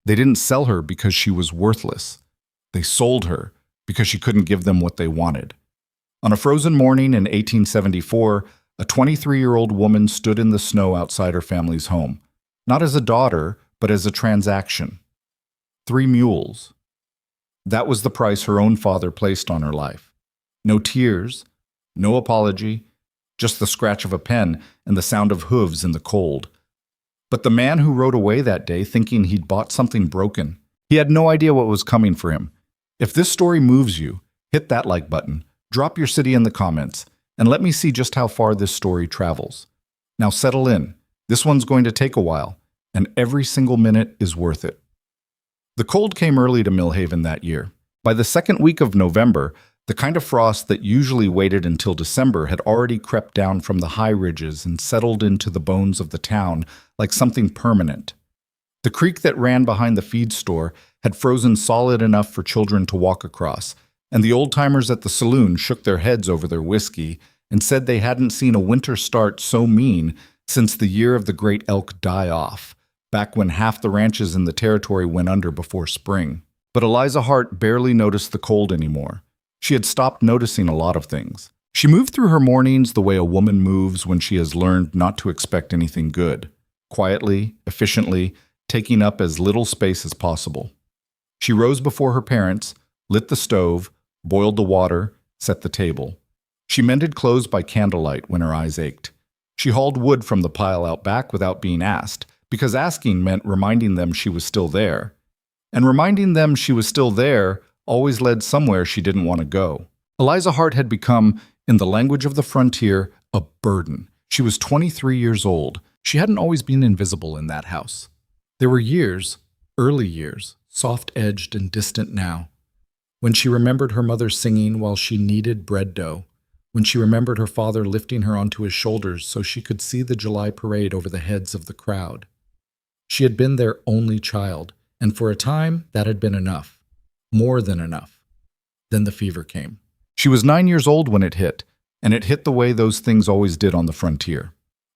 They didn't sell her because she was worthless. They sold her because she couldn't give them what they wanted. On a frozen morning in 1874, a 23-year-old woman stood in the snow outside her family's home, not as a daughter, but as a transaction. 3 mules. That was the price her own father placed on her life. No tears, no apology, just the scratch of a pen and the sound of hooves in the cold. But the man who rode away that day thinking he'd bought something broken, he had no idea what was coming for him. If this story moves you, hit that like button, drop your city in the comments, and let me see just how far this story travels. Now settle in. This one's going to take a while, and every single minute is worth it. The cold came early to Millhaven that year. By the second week of November, the kind of frost that usually waited until December had already crept down from the high ridges and settled into the bones of the town like something permanent. The creek that ran behind the feed store had frozen solid enough for children to walk across, and the old-timers at the saloon shook their heads over their whiskey and said they hadn't seen a winter start so mean since the year of the great elk die-off, back when half the ranches in the territory went under before spring. But Eliza Hart barely noticed the cold anymore. She had stopped noticing a lot of things. She moved through her mornings the way a woman moves when she has learned not to expect anything good, quietly, efficiently, taking up as little space as possible. She rose before her parents, lit the stove, boiled the water, set the table. She mended clothes by candlelight when her eyes ached. She hauled wood from the pile out back without being asked, because asking meant reminding them she was still there. And reminding them she was still there always led somewhere she didn't want to go. Eliza Hart had become, in the language of the frontier, a burden. She was 23 years old. She hadn't always been invisible in that house. There were years, early years, soft-edged and distant now, when she remembered her mother singing while she kneaded bread dough, when she remembered her father lifting her onto his shoulders so she could see the July parade over the heads of the crowd. She had been their only child, and for a time that had been enough, more than enough. Then the fever came. She was 9 years old when it hit, and it hit the way those things always did on the frontier.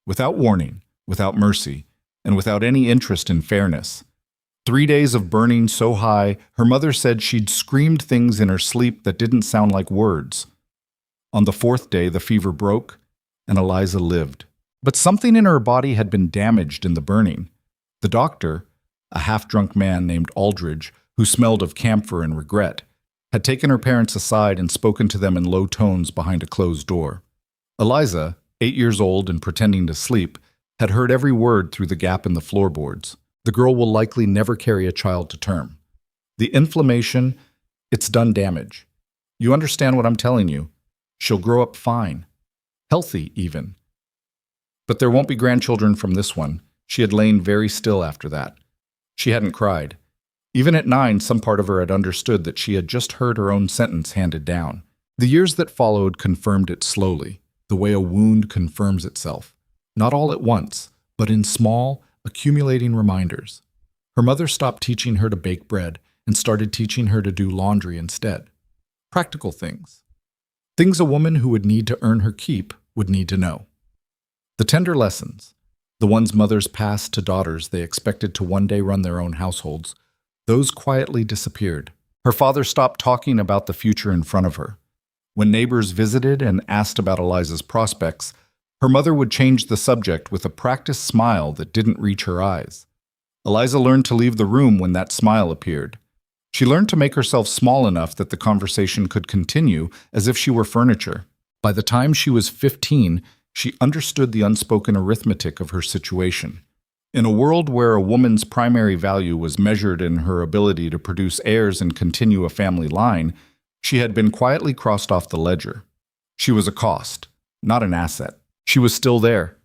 Without warning, without mercy, and without any interest in fairness. 3 days of burning so high, her mother said she'd screamed things in her sleep that didn't sound like words. On the 4th day, the fever broke, and Eliza lived. But something in her body had been damaged in the burning. The doctor, a half-drunk man named Aldridge, who smelled of camphor and regret, had taken her parents aside and spoken to them in low tones behind a closed door. Eliza, 8 years old and pretending to sleep, had heard every word through the gap in the floorboards. The girl will likely never carry a child to term. The inflammation, it's done damage. You understand what I'm telling you. She'll grow up fine. Healthy, even. But there won't be grandchildren from this one. She had lain very still after that. She hadn't cried. Even at 9, some part of her had understood that she had just heard her own sentence handed down. The years that followed confirmed it slowly, the way a wound confirms itself. Not all at once, but in small, accumulating reminders. Her mother stopped teaching her to bake bread and started teaching her to do laundry instead. Practical things. Things a woman who would need to earn her keep would need to know. The tender lessons, the ones mothers passed to daughters they expected to one day run their own households, those quietly disappeared. Her father stopped talking about the future in front of her. When neighbors visited and asked about Eliza's prospects, her mother would change the subject with a practiced smile that didn't reach her eyes. Eliza learned to leave the room when that smile appeared. She learned to make herself small enough that the conversation could continue as if she were furniture. By the time she was 15, she understood the unspoken arithmetic of her situation. In a world where a woman's primary value was measured in her ability to produce heirs and continue a family line, she had been quietly crossed off the ledger. She was a cost, not an asset. She was still there.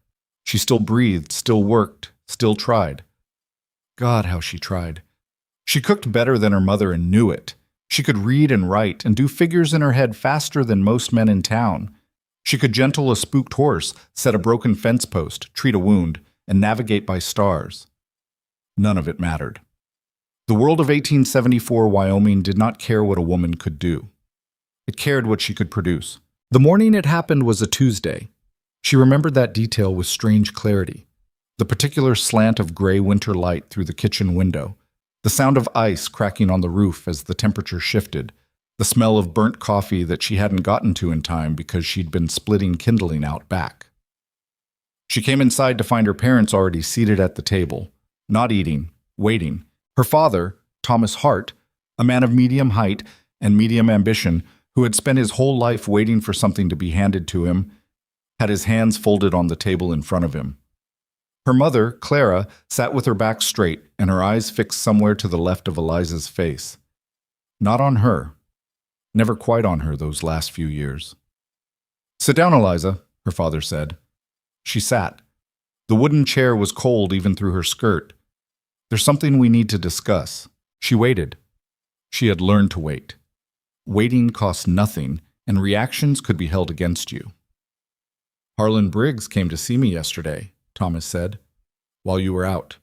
She still breathed, still worked, still tried. God, how she tried. She cooked better than her mother and knew it. She could read and write and do figures in her head faster than most men in town. She could gentle a spooked horse, set a broken fence post, treat a wound, and navigate by stars. None of it mattered. The world of 1874 Wyoming did not care what a woman could do. It cared what she could produce. The morning it happened was a Tuesday. She remembered that detail with strange clarity. The particular slant of gray winter light through the kitchen window, The sound of ice cracking on the roof as the temperature shifted, the smell of burnt coffee that she hadn't gotten to in time because she'd been splitting kindling out back. She came inside to find her parents already seated at the table, not eating, waiting. Her father, Thomas Hart, a man of medium height and medium ambition, who had spent his whole life waiting for something to be handed to him, had his hands folded on the table in front of him. Her mother, Clara, sat with her back straight and her eyes fixed somewhere to the left of Eliza's face. Not on her. Never quite on her those last few years. "Sit down, Eliza," her father said. She sat. The wooden chair was cold even through her skirt. "There's something we need to discuss." She waited. She had learned to wait. Waiting cost nothing, and reactions could be held against you. "Harlan Briggs came to see me yesterday," Thomas said, "while you were out."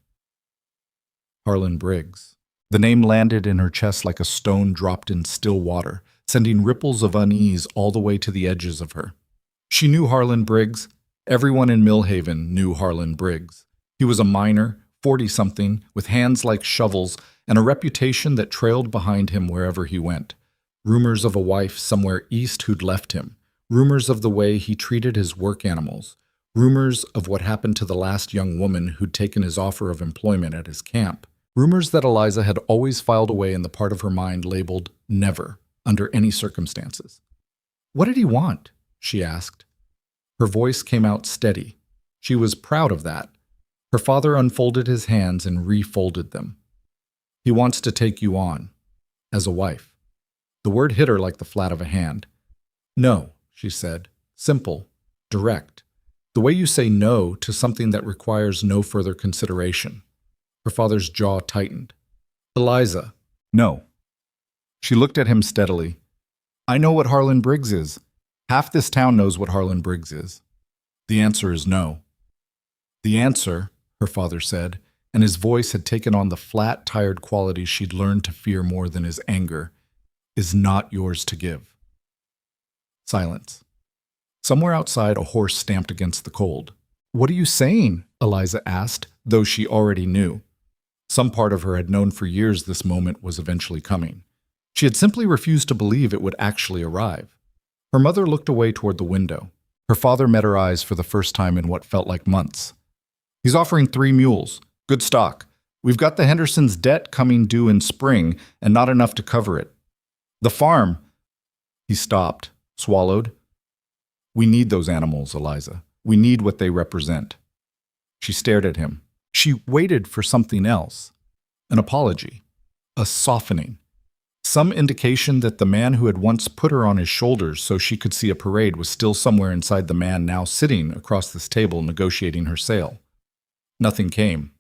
Harlan Briggs. The name landed in her chest like a stone dropped in still water, sending ripples of unease all the way to the edges of her. She knew Harlan Briggs. Everyone in Millhaven knew Harlan Briggs. He was a miner, 40-something, with hands like shovels and a reputation that trailed behind him wherever he went. Rumors of a wife somewhere east who'd left him. Rumors of the way he treated his work animals. Rumors of what happened to the last young woman who'd taken his offer of employment at his camp. Rumors that Eliza had always filed away in the part of her mind labeled never, under any circumstances. "What did he want?" she asked. Her voice came out steady. She was proud of that. Her father unfolded his hands and refolded them. "He wants to take you on, as a wife." The word hit her like the flat of a hand. "No," she said. Simple, direct. The way you say no to something that requires no further consideration. Her father's jaw tightened. "Eliza." "No." She looked at him steadily. "I know what Harlan Briggs is. Half this town knows what Harlan Briggs is." "The answer is no." "The answer," her father said, and his voice had taken on the flat, tired quality she'd learned to fear more than his anger, "is not yours to give." Silence. Somewhere outside, a horse stamped against the cold. "What are you saying?" Eliza asked, though she already knew. Some part of her had known for years this moment was eventually coming. She had simply refused to believe it would actually arrive. Her mother looked away toward the window. Her father met her eyes for the first time in what felt like months. "He's offering 3 mules. Good stock. We've got the Hendersons' debt coming due in spring and not enough to cover it. The farm—" He stopped, swallowed. "We need those animals, Eliza. We need what they represent." She stared at him. She waited for something else. An apology. A softening. Some indication that the man who had once put her on his shoulders so she could see a parade was still somewhere inside the man now sitting across this table negotiating her sale. Nothing came.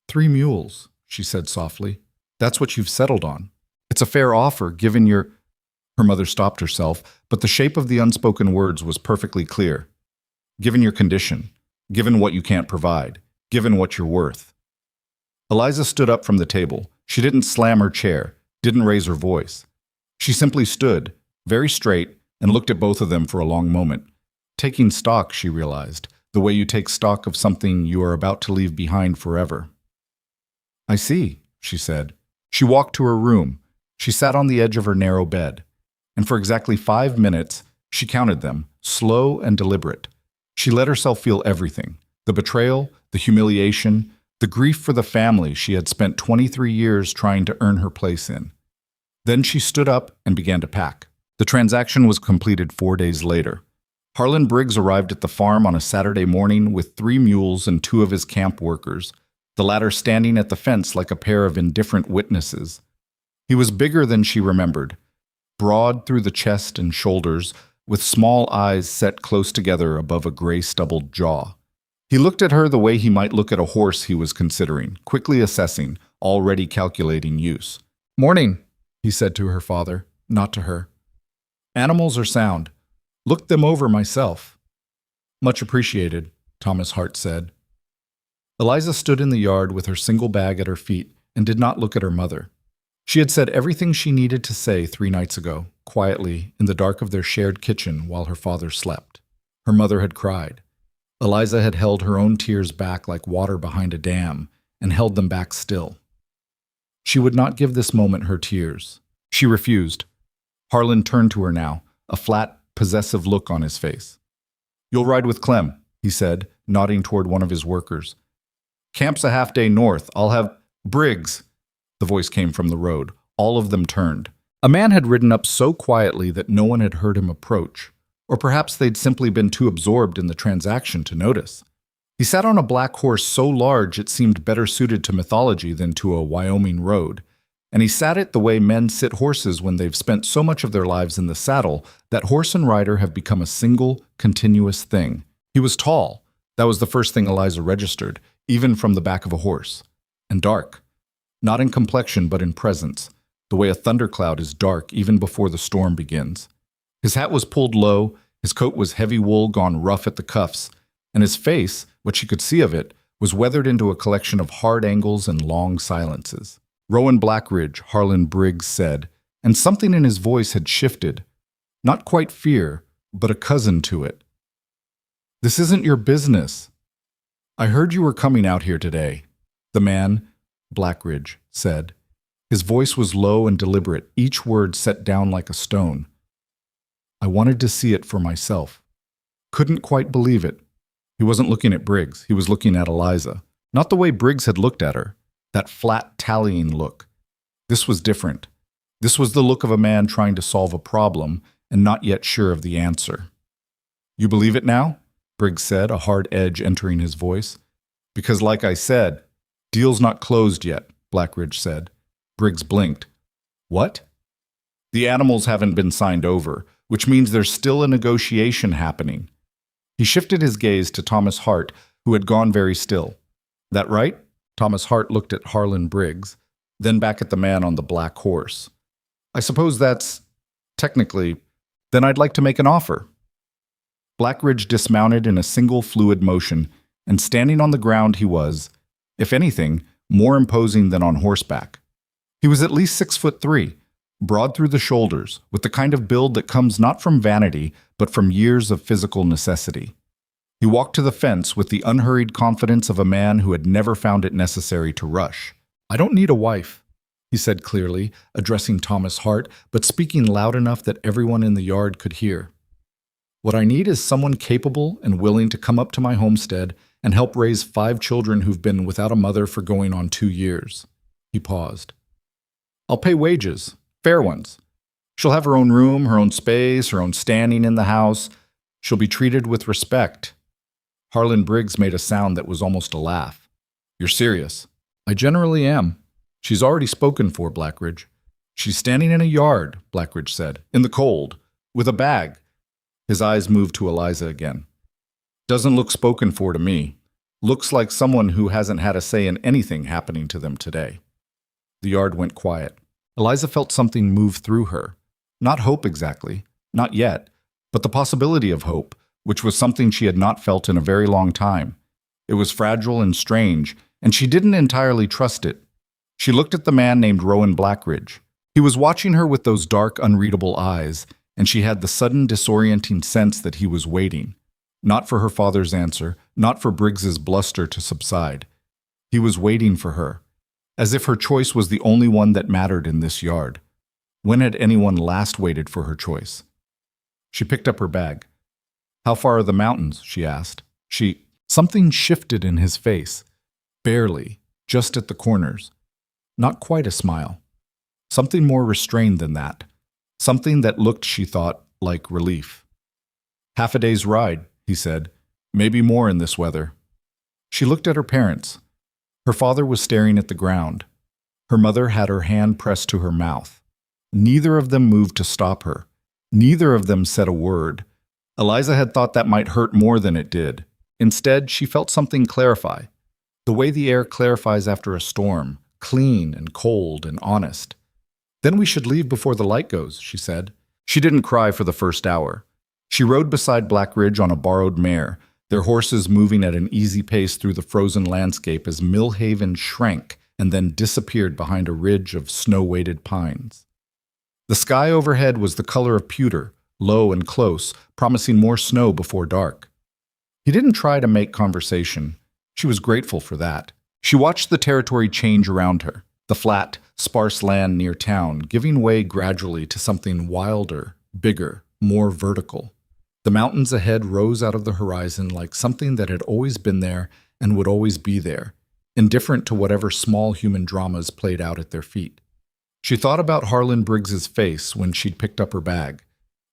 3 mules, she said softly. "That's what you've settled on. It's a fair offer, given your—" Her mother stopped herself, but the shape of the unspoken words was perfectly clear. "Given your condition, given what you can't provide, given what you're worth." Eliza stood up from the table. She didn't slam her chair, didn't raise her voice. She simply stood, very straight, and looked at both of them for a long moment. Taking stock, she realized, the way you take stock of something you are about to leave behind forever. "I see," she said. She walked to her room. She sat on the edge of her narrow bed. And for exactly 5 minutes, she counted them, slow and deliberate. She let herself feel everything: the betrayal, the humiliation, the grief for the family she had spent 23 years trying to earn her place in. Then she stood up and began to pack. The transaction was completed 4 days later. Harlan Briggs arrived at the farm on a Saturday morning with 3 mules and 2 of his camp workers, the latter standing at the fence like a pair of indifferent witnesses. He was bigger than she remembered, broad through the chest and shoulders, with small eyes set close together above a gray stubbled jaw. He looked at her the way he might look at a horse he was considering, quickly assessing, already calculating use. "Morning," he said to her father, not to her. "Animals are sound. Looked them over myself." "Much appreciated," Thomas Hart said. Eliza stood in the yard with her single bag at her feet and did not look at her mother. She had said everything she needed to say 3 nights ago, quietly, in the dark of their shared kitchen while her father slept. Her mother had cried. Eliza had held her own tears back like water behind a dam, and held them back still. She would not give this moment her tears. She refused. Harlan turned to her now, a flat, possessive look on his face. "You'll ride with Clem," he said, nodding toward one of his workers. "Camp's a half-day north. I'll have Briggs." The voice came from the road. All of them turned. A man had ridden up so quietly that no one had heard him approach, or perhaps they'd simply been too absorbed in the transaction to notice. He sat on a black horse so large it seemed better suited to mythology than to a Wyoming road, and he sat it the way men sit horses when they've spent so much of their lives in the saddle that horse and rider have become a single, continuous thing. He was tall. That was the first thing Eliza registered, even from the back of a horse. And dark. Not in complexion, but in presence, the way a thundercloud is dark even before the storm begins. His hat was pulled low, his coat was heavy wool gone rough at the cuffs, and his face, what she could see of it, was weathered into a collection of hard angles and long silences. "Rowan Blackridge," Harlan Briggs said, and something in his voice had shifted. Not quite fear, but a cousin to it. "This isn't your business. I heard you were coming out here today," the man, Blackridge, said. His voice was low and deliberate, each word set down like a stone. "I wanted to see it for myself. Couldn't quite believe it." He wasn't looking at Briggs, he was looking at Eliza. Not the way Briggs had looked at her, that flat, tallying look. This was different. This was the look of a man trying to solve a problem and not yet sure of the answer. "You believe it now?" Briggs said, a hard edge entering his voice. "Because like I said, deal's not closed yet," Blackridge said. Briggs blinked. "What?" "The animals haven't been signed over, which means there's still a negotiation happening." He shifted his gaze to Thomas Hart, who had gone very still. "That right?" Thomas Hart looked at Harlan Briggs, then back at the man on the black horse. "I suppose that's, technically, then I'd like to make an offer." Blackridge dismounted in a single fluid motion, and standing on the ground he was, if anything, more imposing than on horseback. He was at least 6'3", broad through the shoulders, with the kind of build that comes not from vanity, but from years of physical necessity. He walked to the fence with the unhurried confidence of a man who had never found it necessary to rush. "I don't need a wife," he said clearly, addressing Thomas Hart, but speaking loud enough that everyone in the yard could hear. "What I need is someone capable and willing to come up to my homestead and help raise 5 children who've been without a mother for going on 2 years. He paused. "I'll pay wages, fair ones. She'll have her own room, her own space, her own standing in the house. She'll be treated with respect." Harlan Briggs made a sound that was almost a laugh. "You're serious?" "I generally am." "She's already spoken for, Blackridge." "She's standing in a yard," Blackridge said, "in the cold, with a bag." His eyes moved to Eliza again. "Doesn't look spoken for to me. Looks like someone who hasn't had a say in anything happening to them today." The yard went quiet. Eliza felt something move through her. Not hope exactly, not yet, but the possibility of hope, which was something she had not felt in a very long time. It was fragile and strange, and she didn't entirely trust it. She looked at the man named Rowan Blackridge. He was watching her with those dark, unreadable eyes, and she had the sudden disorienting sense that he was waiting. Not for her father's answer, not for Briggs's bluster to subside. He was waiting for her, as if her choice was the only one that mattered in this yard. When had anyone last waited for her choice? She picked up her bag. "How far are the mountains?" she asked. Something shifted in his face. Barely, just at the corners. Not quite a smile. Something more restrained than that. Something that looked, she thought, like relief. "Half a day's ride," he said. "Maybe more in this weather." She looked at her parents. Her father was staring at the ground. Her mother had her hand pressed to her mouth. Neither of them moved to stop her. Neither of them said a word. Eliza had thought that might hurt more than it did. Instead, she felt something clarify. The way the air clarifies after a storm, clean and cold and honest. "Then we should leave before the light goes," she said. She didn't cry for the first hour. She rode beside Blackridge on a borrowed mare, their horses moving at an easy pace through the frozen landscape as Millhaven shrank and then disappeared behind a ridge of snow-weighted pines. The sky overhead was the color of pewter, low and close, promising more snow before dark. He didn't try to make conversation. She was grateful for that. She watched the territory change around her. the flat, sparse land near town, giving way gradually to something wilder, bigger, more vertical. The mountains ahead rose out of the horizon like something that had always been there and would always be there, indifferent to whatever small human dramas played out at their feet. She thought about Harlan Briggs's face when she'd picked up her bag.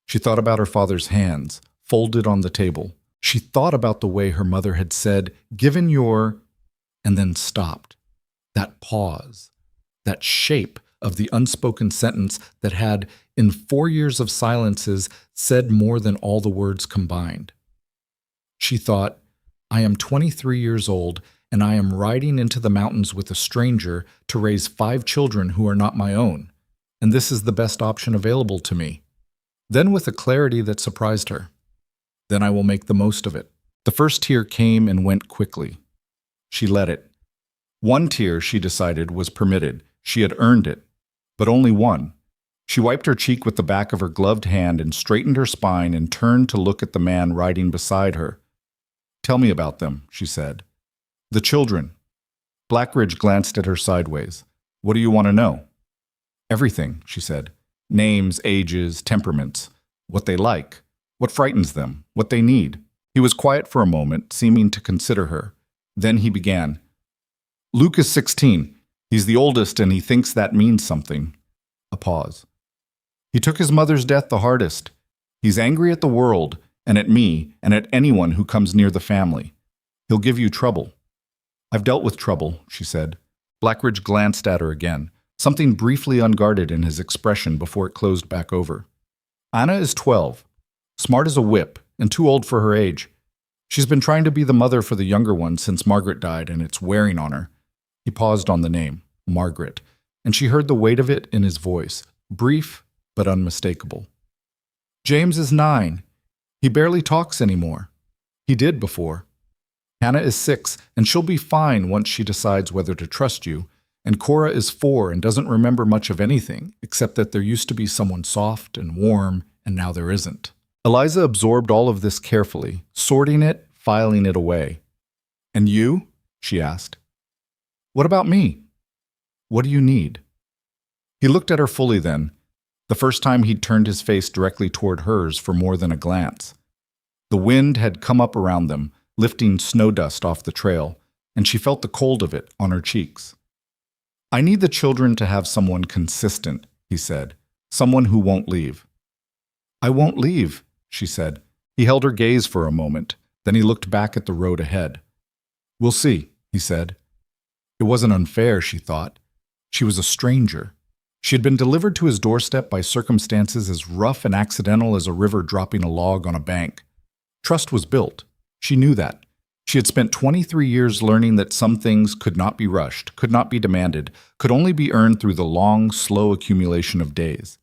She thought about her father's hands, folded on the table. She thought about the way her mother had said, "Given your," and then stopped. That pause, that shape of the unspoken sentence that had, in 4 years of silences, said more than all the words combined. She thought, I am 23 years old, and I am riding into the mountains with a stranger to raise 5 children who are not my own, and this is the best option available to me. Then with a clarity that surprised her, then I will make the most of it. The first tear came and went quickly. She let it. One tear, she decided, was permitted. She had earned it, but only one. She wiped her cheek with the back of her gloved hand and straightened her spine and turned to look at the man riding beside her. "Tell me about them," she said. "The children." Blackridge glanced at her sideways. "What do you want to know?" "Everything," she said. "Names, ages, temperaments, what they like, what frightens them, what they need." He was quiet for a moment, seeming to consider her. Then he began. "Luke is 16. He's the oldest and he thinks that means something." A pause. "He took his mother's death the hardest. He's angry at the world and at me and at anyone who comes near the family. He'll give you trouble." "I've dealt with trouble," she said. Blackridge glanced at her again, something briefly unguarded in his expression before it closed back over. "Anna is 12, smart as a whip, and too old for her age. She's been trying to be the mother for the younger one since Margaret died, and it's wearing on her." He paused on the name, Margaret, and she heard the weight of it in his voice, brief but unmistakable. "James is 9. He barely talks anymore. He did before. Hannah is 6, and she'll be fine once she decides whether to trust you. And Cora is 4 and doesn't remember much of anything, except that there used to be someone soft and warm, and now there isn't." Eliza absorbed all of this carefully, sorting it, filing it away. "And you?" she asked. "What about me? What do you need?" He looked at her fully then, the first time he'd turned his face directly toward hers for more than a glance. The wind had come up around them, lifting snow dust off the trail, and she felt the cold of it on her cheeks. "I need the children to have someone consistent," he said, "someone who won't leave." "I won't leave," she said. He held her gaze for a moment, then he looked back at the road ahead. "We'll see," he said. It wasn't unfair, she thought. She was a stranger. She had been delivered to his doorstep by circumstances as rough and accidental as a river dropping a log on a bank. Trust was built. She knew that. She had spent 23 years learning that some things could not be rushed, could not be demanded, could only be earned through the long, slow accumulation of days.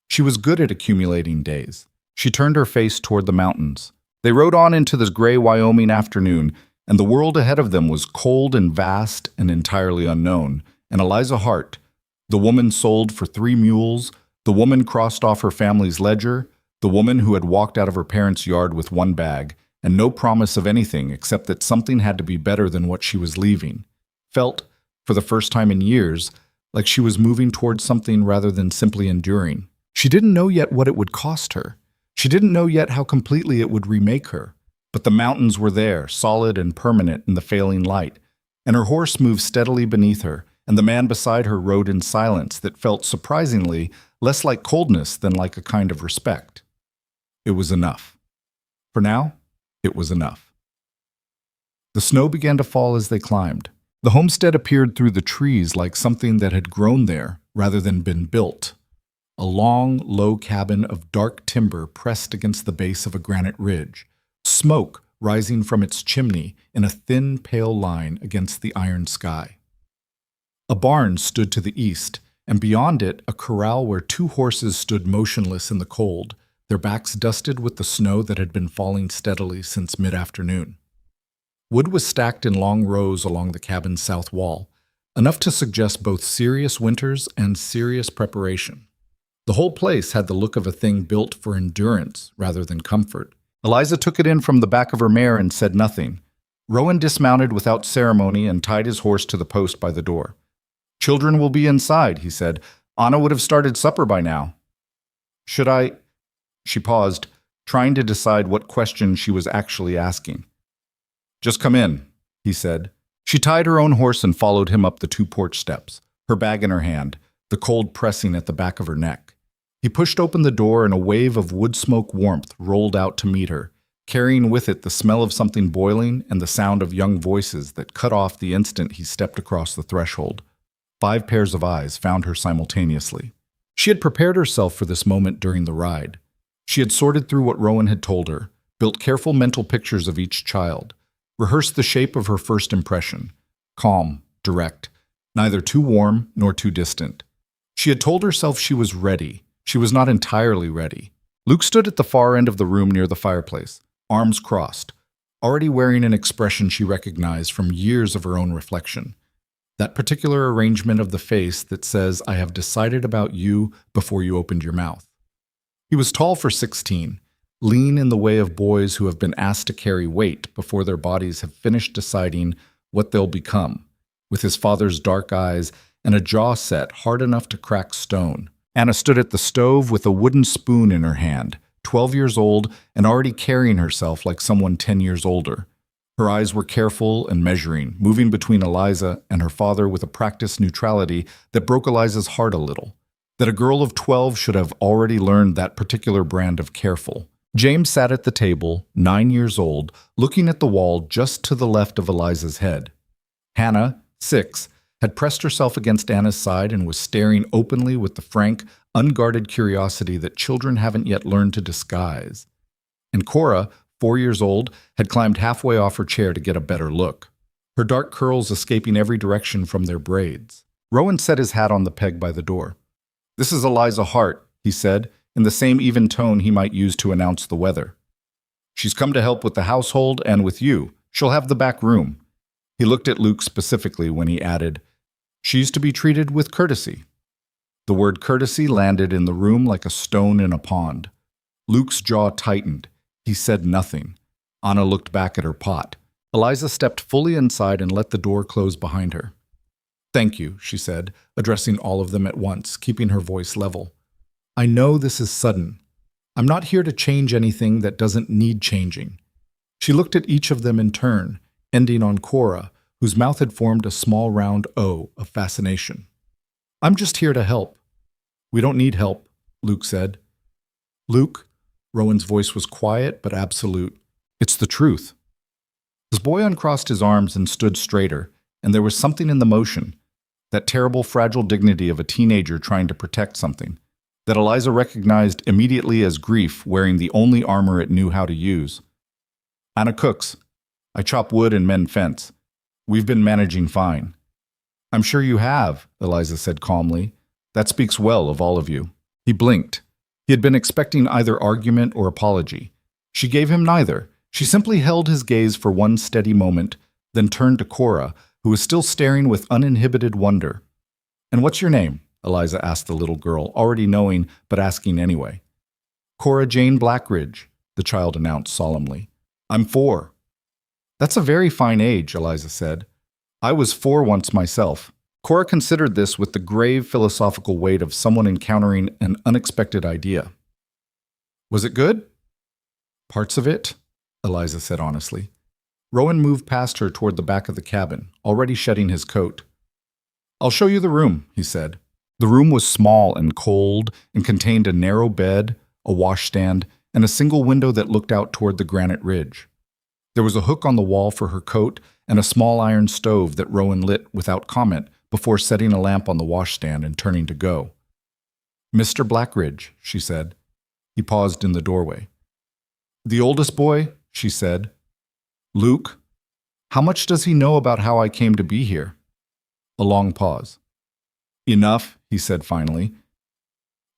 She was good at accumulating days. She turned her face toward the mountains. They rode on into this gray Wyoming afternoon, and the world ahead of them was cold and vast and entirely unknown. And Eliza Hart, the woman sold for 3 mules, the woman crossed off her family's ledger, the woman who had walked out of her parents' yard with 1 bag, and no promise of anything except that something had to be better than what she was leaving, felt, for the first time in years, like she was moving towards something rather than simply enduring. She didn't know yet what it would cost her. She didn't know yet how completely it would remake her. But the mountains were there, solid and permanent in the failing light, and her horse moved steadily beneath her, and the man beside her rode in silence that felt surprisingly less like coldness than like a kind of respect. It was enough. For now, it was enough. The snow began to fall as they climbed. The homestead appeared through the trees like something that had grown there rather than been built. A long, low cabin of dark timber pressed against the base of a granite ridge, smoke rising from its chimney in a thin, pale line against the iron sky. A barn stood to the east, and beyond it a corral where 2 horses stood motionless in the cold, their backs dusted with the snow that had been falling steadily since mid-afternoon. Wood was stacked in long rows along the cabin's south wall, enough to suggest both serious winters and serious preparation. The whole place had the look of a thing built for endurance rather than comfort. Eliza took it in from the back of her mare and said nothing. Rowan dismounted without ceremony and tied his horse to the post by the door. Children will be inside, he said. Anna would have started supper by now. Should I? She paused, trying to decide what question she was actually asking. Just come in, he said. She tied her own horse and followed him up the 2 porch steps, her bag in her hand, the cold pressing at the back of her neck. He pushed open the door and a wave of wood smoke warmth rolled out to meet her, carrying with it the smell of something boiling and the sound of young voices that cut off the instant he stepped across the threshold. 5 pairs of eyes found her simultaneously. She had prepared herself for this moment during the ride. She had sorted through what Rowan had told her, built careful mental pictures of each child, rehearsed the shape of her first impression, calm, direct, neither too warm nor too distant. She had told herself she was ready. She was not entirely ready. Luke stood at the far end of the room near the fireplace, arms crossed, already wearing an expression she recognized from years of her own reflection. That particular arrangement of the face that says, I have decided about you before you opened your mouth. He was tall for 16, lean in the way of boys who have been asked to carry weight before their bodies have finished deciding what they'll become, with his father's dark eyes and a jaw set hard enough to crack stone. Anna stood at the stove with a wooden spoon in her hand, 12 years old and already carrying herself like someone 10 years older. Her eyes were careful and measuring, moving between Eliza and her father with a practiced neutrality that broke Eliza's heart a little. That a girl of 12 should have already learned that particular brand of careful. James sat at the table, 9 years old, looking at the wall just to the left of Eliza's head. Hannah, 6, had pressed herself against Anna's side and was staring openly with the frank, unguarded curiosity that children haven't yet learned to disguise. And Cora, 4 years old, had climbed halfway off her chair to get a better look, her dark curls escaping every direction from their braids. Rowan set his hat on the peg by the door. This is Eliza Hart, he said, in the same even tone he might use to announce the weather. She's come to help with the household and with you. She'll have the back room. He looked at Luke specifically when he added, She's to be treated with courtesy. The word courtesy landed in the room like a stone in a pond. Luke's jaw tightened. He said nothing. Anna looked back at her pot. Eliza stepped fully inside and let the door close behind her. Thank you, she said, addressing all of them at once, keeping her voice level. I know this is sudden. I'm not here to change anything that doesn't need changing. She looked at each of them in turn, ending on Cora, whose mouth had formed a small round O of fascination. I'm just here to help. We don't need help, Luke said. Luke, Rowan's voice was quiet but absolute. It's the truth. His boy uncrossed his arms and stood straighter, and there was something in the motion, that terrible fragile dignity of a teenager trying to protect something, that Eliza recognized immediately as grief wearing the only armor it knew how to use. Anna cooks. I chop wood and mend fence. We've been managing fine. I'm sure you have, Eliza said calmly. That speaks well of all of you. He blinked. He had been expecting either argument or apology. She gave him neither. She simply held his gaze for one steady moment, then turned to Cora, who was still staring with uninhibited wonder. And what's your name? Eliza asked the little girl, already knowing but asking anyway. Cora Jane Blackridge, the child announced solemnly. I'm 4. That's a very fine age, Eliza said. I was 4 once myself. Cora considered this with the grave philosophical weight of someone encountering an unexpected idea. Was it good? Parts of it, Eliza said honestly. Rowan moved past her toward the back of the cabin, already shedding his coat. I'll show you the room, he said. The room was small and cold and contained a narrow bed, a washstand, and a single window that looked out toward the granite ridge. There was a hook on the wall for her coat and a small iron stove that Rowan lit without comment before setting a lamp on the washstand and turning to go. Mr. Blackridge, she said. He paused in the doorway. The oldest boy, she said. Luke, how much does he know about how I came to be here? A long pause. Enough, he said finally.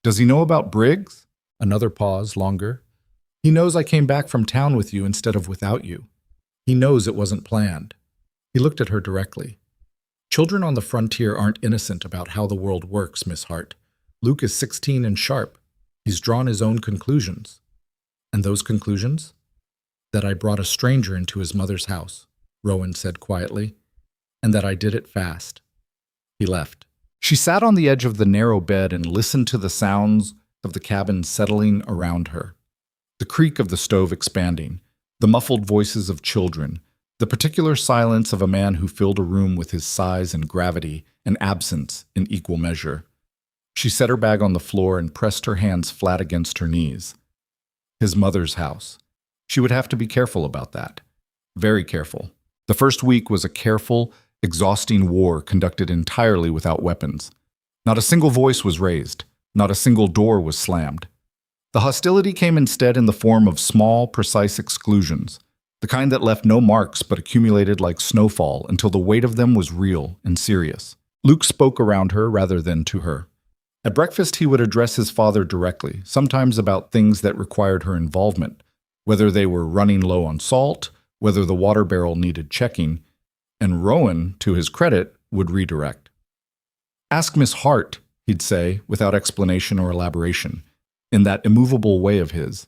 Does he know about Briggs? Another pause, longer. He knows I came back from town with you instead of without you. He knows it wasn't planned. He looked at her directly. Children on the frontier aren't innocent about how the world works, Miss Hart. Luke is 16 and sharp. He's drawn his own conclusions. And those conclusions? That I brought a stranger into his mother's house, Rowan said quietly, and that I did it fast. He left. She sat on the edge of the narrow bed and listened to the sounds of the cabin settling around her. The creak of the stove expanding, the muffled voices of children, the particular silence of a man who filled a room with his size and gravity and absence in equal measure. She set her bag on the floor and pressed her hands flat against her knees. His mother's house. She would have to be careful about that. Very careful. The first week was a careful, exhausting war conducted entirely without weapons. Not a single voice was raised. Not a single door was slammed. The hostility came instead in the form of small, precise exclusions, the kind that left no marks but accumulated like snowfall until the weight of them was real and serious. Luke spoke around her rather than to her. At breakfast, he would address his father directly, sometimes about things that required her involvement, whether they were running low on salt, whether the water barrel needed checking, and Rowan, to his credit, would redirect. "Ask Miss Hart," he'd say, without explanation or elaboration, in that immovable way of his.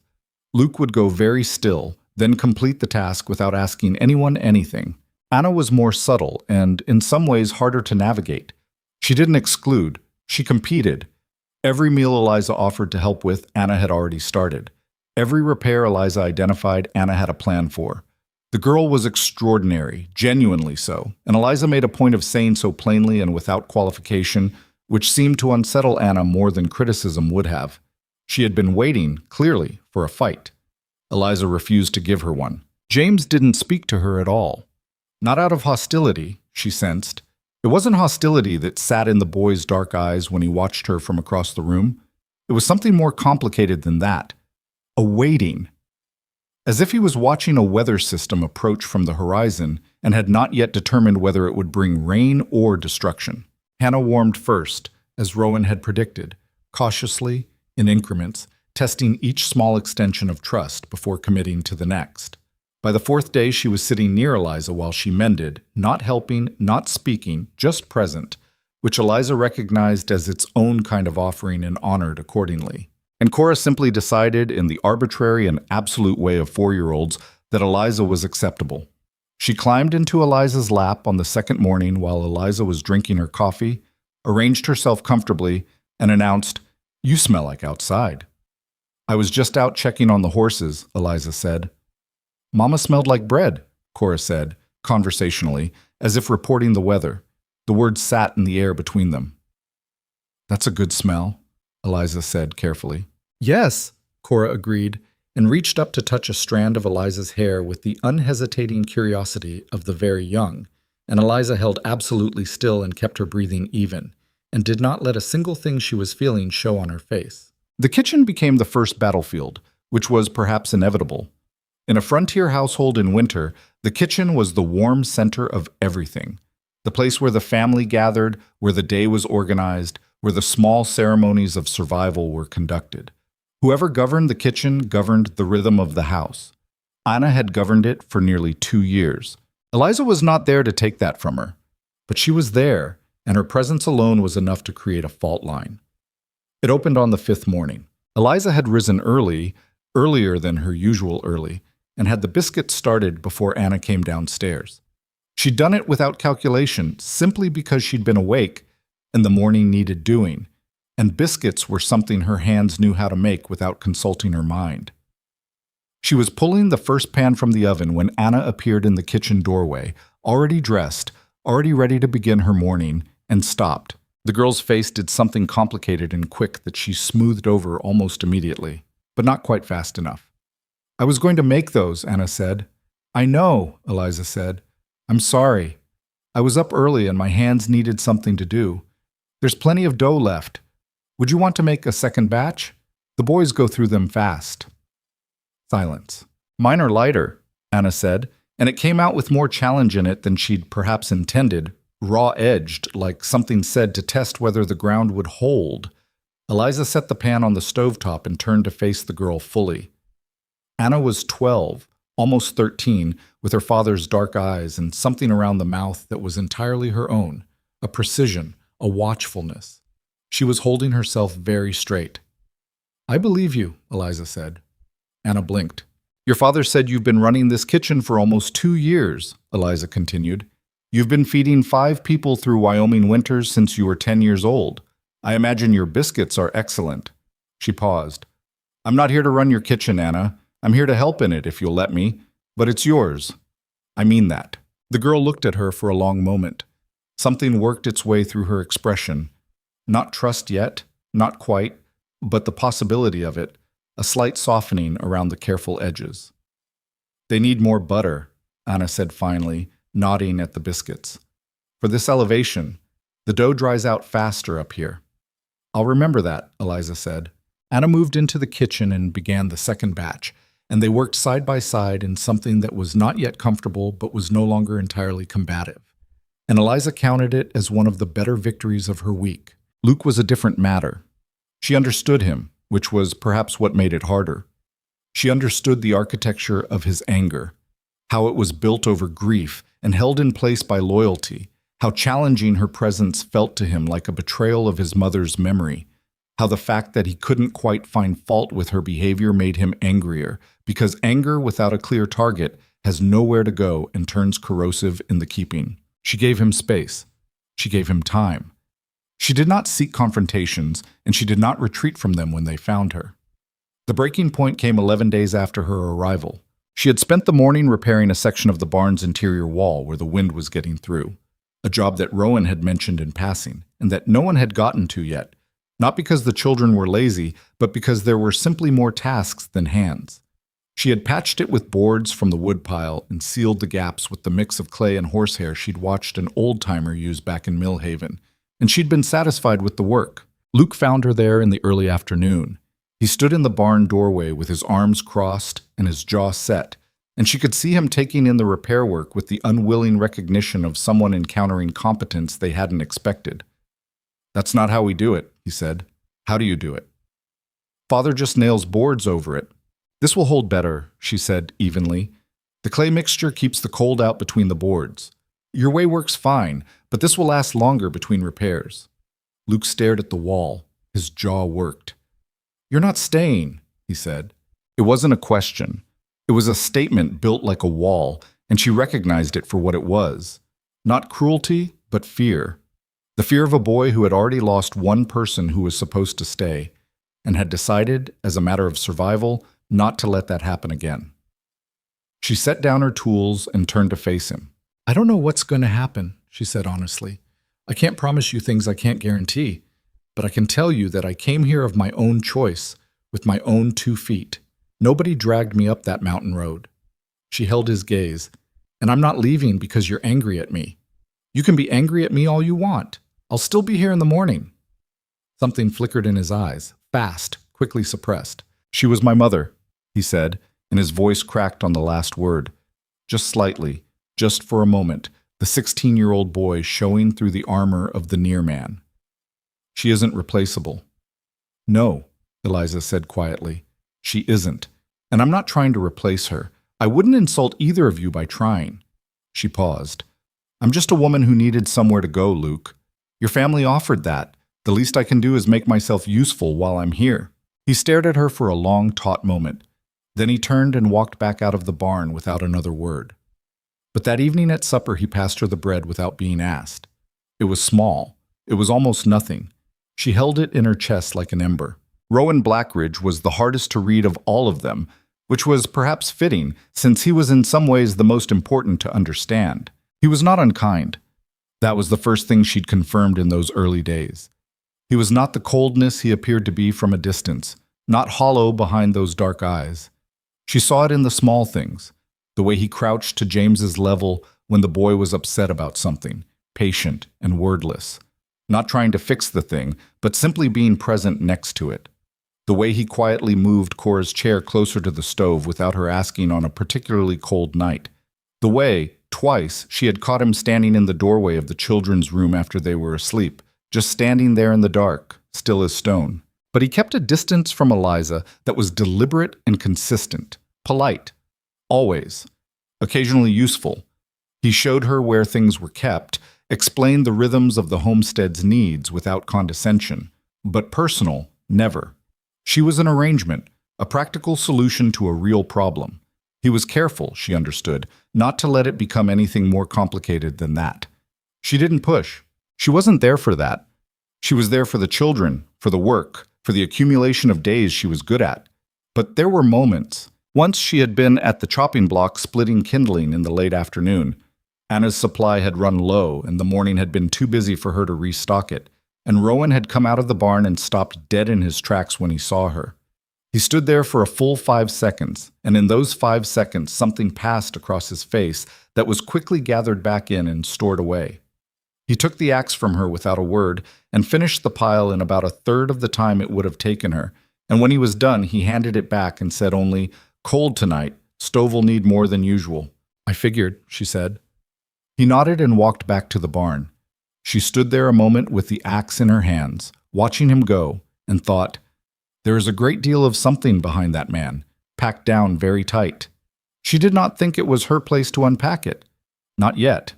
Luke would go very still, then complete the task without asking anyone anything. Anna was more subtle and, in some ways, harder to navigate. She didn't exclude. She competed. Every meal Eliza offered to help with, Anna had already started. Every repair Eliza identified, Anna had a plan for. The girl was extraordinary, genuinely so, and Eliza made a point of saying so plainly and without qualification, which seemed to unsettle Anna more than criticism would have. She had been waiting, clearly, for a fight. Eliza refused to give her one. James didn't speak to her at all. Not out of hostility, she sensed. It wasn't hostility that sat in the boy's dark eyes when he watched her from across the room. It was something more complicated than that. A waiting. As if he was watching a weather system approach from the horizon and had not yet determined whether it would bring rain or destruction. Hannah warmed first, as Rowan had predicted, cautiously, in increments, testing each small extension of trust before committing to the next. By the fourth day, she was sitting near Eliza while she mended, not helping, not speaking, just present, which Eliza recognized as its own kind of offering and honored accordingly. And Cora simply decided, in the arbitrary and absolute way of 4-year-olds, that Eliza was acceptable. She climbed into Eliza's lap on the second morning while Eliza was drinking her coffee, arranged herself comfortably, and announced, "You smell like outside." "I was just out checking on the horses," Eliza said. "Mama smelled like bread," Cora said, conversationally, as if reporting the weather. The words sat in the air between them. "That's a good smell," Eliza said carefully. "Yes," Cora agreed, and reached up to touch a strand of Eliza's hair with the unhesitating curiosity of the very young, and Eliza held absolutely still and kept her breathing even, and did not let a single thing she was feeling show on her face. The kitchen became the first battlefield, which was perhaps inevitable. In a frontier household in winter, the kitchen was the warm center of everything. The place where the family gathered, where the day was organized, where the small ceremonies of survival were conducted. Whoever governed the kitchen governed the rhythm of the house. Anna had governed it for nearly 2 years. Eliza was not there to take that from her, but she was there, and her presence alone was enough to create a fault line. It opened on the 5th morning. Eliza had risen early, earlier than her usual early, and had the biscuits started before Anna came downstairs. She'd done it without calculation, simply because she'd been awake and the morning needed doing, and biscuits were something her hands knew how to make without consulting her mind. She was pulling the first pan from the oven when Anna appeared in the kitchen doorway, already dressed, already ready to begin her morning, and stopped. The girl's face did something complicated and quick that she smoothed over almost immediately, but not quite fast enough. "I was going to make those," Anna said. "I know," Eliza said. "I'm sorry. I was up early and my hands needed something to do. There's plenty of dough left. Would you want to make a second batch? The boys go through them fast." Silence. "Mine are lighter," Anna said, and it came out with more challenge in it than she'd perhaps intended, raw-edged, like something said to test whether the ground would hold. Eliza set the pan on the stovetop and turned to face the girl fully. Anna was 12, almost 13, with her father's dark eyes and something around the mouth that was entirely her own, a precision, a watchfulness. She was holding herself very straight. "I believe you," Eliza said. Anna blinked. "Your father said you've been running this kitchen for almost 2 years," Eliza continued. You've been feeding 5 people through Wyoming winters since you were 10 years old. I imagine your biscuits are excellent." She paused. "I'm not here to run your kitchen, Anna. I'm here to help in it if you'll let me, but it's yours. I mean that." The girl looked at her for a long moment. Something worked its way through her expression. Not trust yet, not quite, but the possibility of it, a slight softening around the careful edges. "They need more butter," Anna said finally, nodding at the biscuits. "For this elevation, the dough dries out faster up here." "I'll remember that," Eliza said. Anna moved into the kitchen and began the second batch, and they worked side by side in something that was not yet comfortable but was no longer entirely combative. And Eliza counted it as one of the better victories of her week. Luke was a different matter. She understood him, which was perhaps what made it harder. She understood the architecture of his anger, how it was built over grief and held in place by loyalty, how challenging her presence felt to him like a betrayal of his mother's memory, how the fact that he couldn't quite find fault with her behavior made him angrier, because anger without a clear target has nowhere to go and turns corrosive in the keeping. She gave him space. She gave him time. She did not seek confrontations, and she did not retreat from them when they found her. The breaking point came 11 days after her arrival. She had spent the morning repairing a section of the barn's interior wall where the wind was getting through, a job that Rowan had mentioned in passing, and that no one had gotten to yet, not because the children were lazy, but because there were simply more tasks than hands. She had patched it with boards from the woodpile and sealed the gaps with the mix of clay and horsehair she'd watched an old-timer use back in Millhaven, and she'd been satisfied with the work. Luke found her there in the early afternoon. He stood in the barn doorway with his arms crossed and his jaw set, and she could see him taking in the repair work with the unwilling recognition of someone encountering competence they hadn't expected. "That's not how we do it," he said. "How do you do it?" "Father just nails boards over it." "This will hold better," she said evenly. "The clay mixture keeps the cold out between the boards. Your way works fine, but this will last longer between repairs." Luke stared at the wall. His jaw worked. "You're not staying," he said. It wasn't a question. It was a statement built like a wall, and she recognized it for what it was. Not cruelty, but fear. The fear of a boy who had already lost one person who was supposed to stay, and had decided, as a matter of survival, not to let that happen again. She set down her tools and turned to face him. "I don't know what's going to happen," she said honestly. "I can't promise you things I can't guarantee, but I can tell you that I came here of my own choice, with my own 2 feet. Nobody dragged me up that mountain road." She held his gaze. "And I'm not leaving because you're angry at me. You can be angry at me all you want. I'll still be here in the morning." Something flickered in his eyes, fast, quickly suppressed. "She was my mother," he said, and his voice cracked on the last word. Just slightly, just for a moment, the 16-year-old boy showing through the armor of the near man. "She isn't replaceable." "No," Eliza said quietly. "She isn't. And I'm not trying to replace her. I wouldn't insult either of you by trying." She paused. "I'm just a woman who needed somewhere to go, Luke. Your family offered that. The least I can do is make myself useful while I'm here." He stared at her for a long, taut moment. Then he turned and walked back out of the barn without another word. But that evening at supper he passed her the bread without being asked. It was small. It was almost nothing. She held it in her chest like an ember. Rowan Blackridge was the hardest to read of all of them, which was perhaps fitting, since he was in some ways the most important to understand. He was not unkind. That was the first thing she'd confirmed in those early days. He was not the coldness he appeared to be from a distance, not hollow behind those dark eyes. She saw it in the small things, the way he crouched to James's level when the boy was upset about something, patient and wordless, not trying to fix the thing, but simply being present next to it. The way he quietly moved Cora's chair closer to the stove without her asking on a particularly cold night. The way, twice, she had caught him standing in the doorway of the children's room after they were asleep, just standing there in the dark, still as stone. But he kept a distance from Eliza that was deliberate and consistent, polite, always, occasionally useful. He showed her where things were kept, explained the rhythms of the homestead's needs without condescension, but personal, never. She was an arrangement, a practical solution to a real problem. He was careful, she understood, not to let it become anything more complicated than that. She didn't push. She wasn't there for that. She was there for the children, for the work, for the accumulation of days she was good at. But there were moments. Once she had been at the chopping block splitting kindling in the late afternoon. Anna's supply had run low, and the morning had been too busy for her to restock it, and Rowan had come out of the barn and stopped dead in his tracks when he saw her. He stood there for a full 5 seconds, and in those 5 seconds something passed across his face that was quickly gathered back in and stored away. He took the axe from her without a word and finished the pile in about a third of the time it would have taken her, and when he was done he handed it back and said only, "Cold tonight. Stove'll need more than usual." "I figured," she said. He nodded and walked back to the barn. She stood there a moment with the axe in her hands, watching him go, and thought, there is a great deal of something behind that man, packed down very tight. She did not think it was her place to unpack it. Not yet.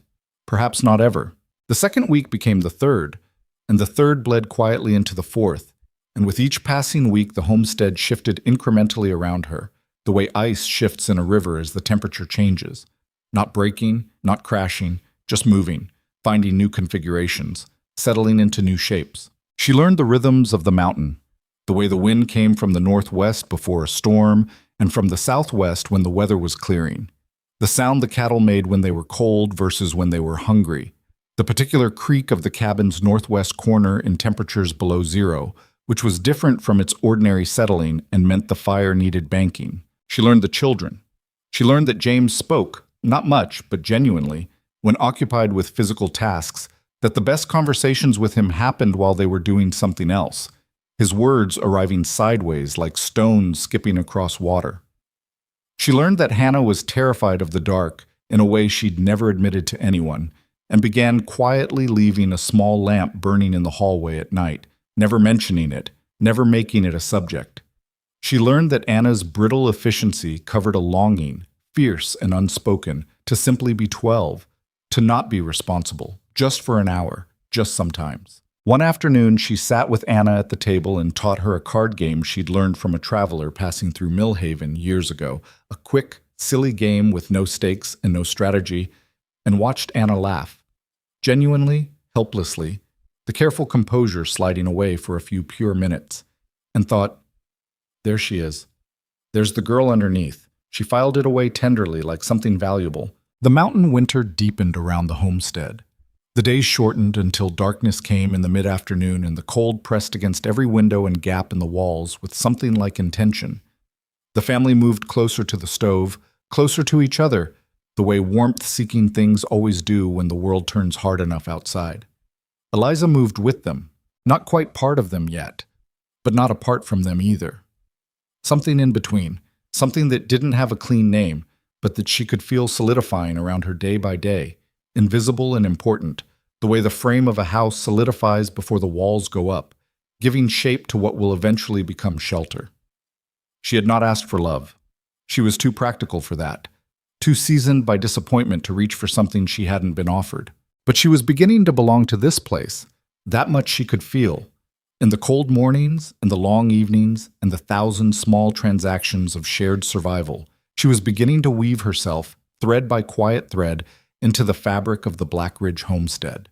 Perhaps not ever. The second week became the third, and the third bled quietly into the fourth, and with each passing week the homestead shifted incrementally around her, the way ice shifts in a river as the temperature changes. Not breaking, not crashing, just moving, finding new configurations, settling into new shapes. She learned the rhythms of the mountain, the way the wind came from the northwest before a storm, and from the southwest when the weather was clearing. The sound the cattle made when they were cold versus when they were hungry. The particular creak of the cabin's northwest corner in temperatures below zero, which was different from its ordinary settling and meant the fire needed banking. She learned the children. She learned that James spoke, not much, but genuinely, when occupied with physical tasks, that the best conversations with him happened while they were doing something else, his words arriving sideways like stones skipping across water. She learned that Hannah was terrified of the dark in a way she'd never admitted to anyone, and began quietly leaving a small lamp burning in the hallway at night, never mentioning it, never making it a subject. She learned that Anna's brittle efficiency covered a longing, fierce and unspoken, to simply be 12, to not be responsible, just for an hour, just sometimes. One afternoon, she sat with Anna at the table and taught her a card game she'd learned from a traveler passing through Millhaven years ago, a quick, silly game with no stakes and no strategy, and watched Anna laugh. Genuinely, helplessly, the careful composure sliding away for a few pure minutes, and thought, there she is. There's the girl underneath. She filed it away tenderly like something valuable. The mountain winter deepened around the homestead. The days shortened until darkness came in the mid-afternoon and the cold pressed against every window and gap in the walls with something like intention. The family moved closer to the stove, closer to each other, the way warmth-seeking things always do when the world turns hard enough outside. Eliza moved with them, not quite part of them yet, but not apart from them either. Something in between, something that didn't have a clean name, but that she could feel solidifying around her day by day, invisible and important, the way the frame of a house solidifies before the walls go up, giving shape to what will eventually become shelter. She had not asked for love. She was too practical for that, too seasoned by disappointment to reach for something she hadn't been offered. But she was beginning to belong to this place. That much she could feel. In the cold mornings, and the long evenings, and the 1,000 small transactions of shared survival, she was beginning to weave herself, thread by quiet thread, into the fabric of the Black Ridge homestead.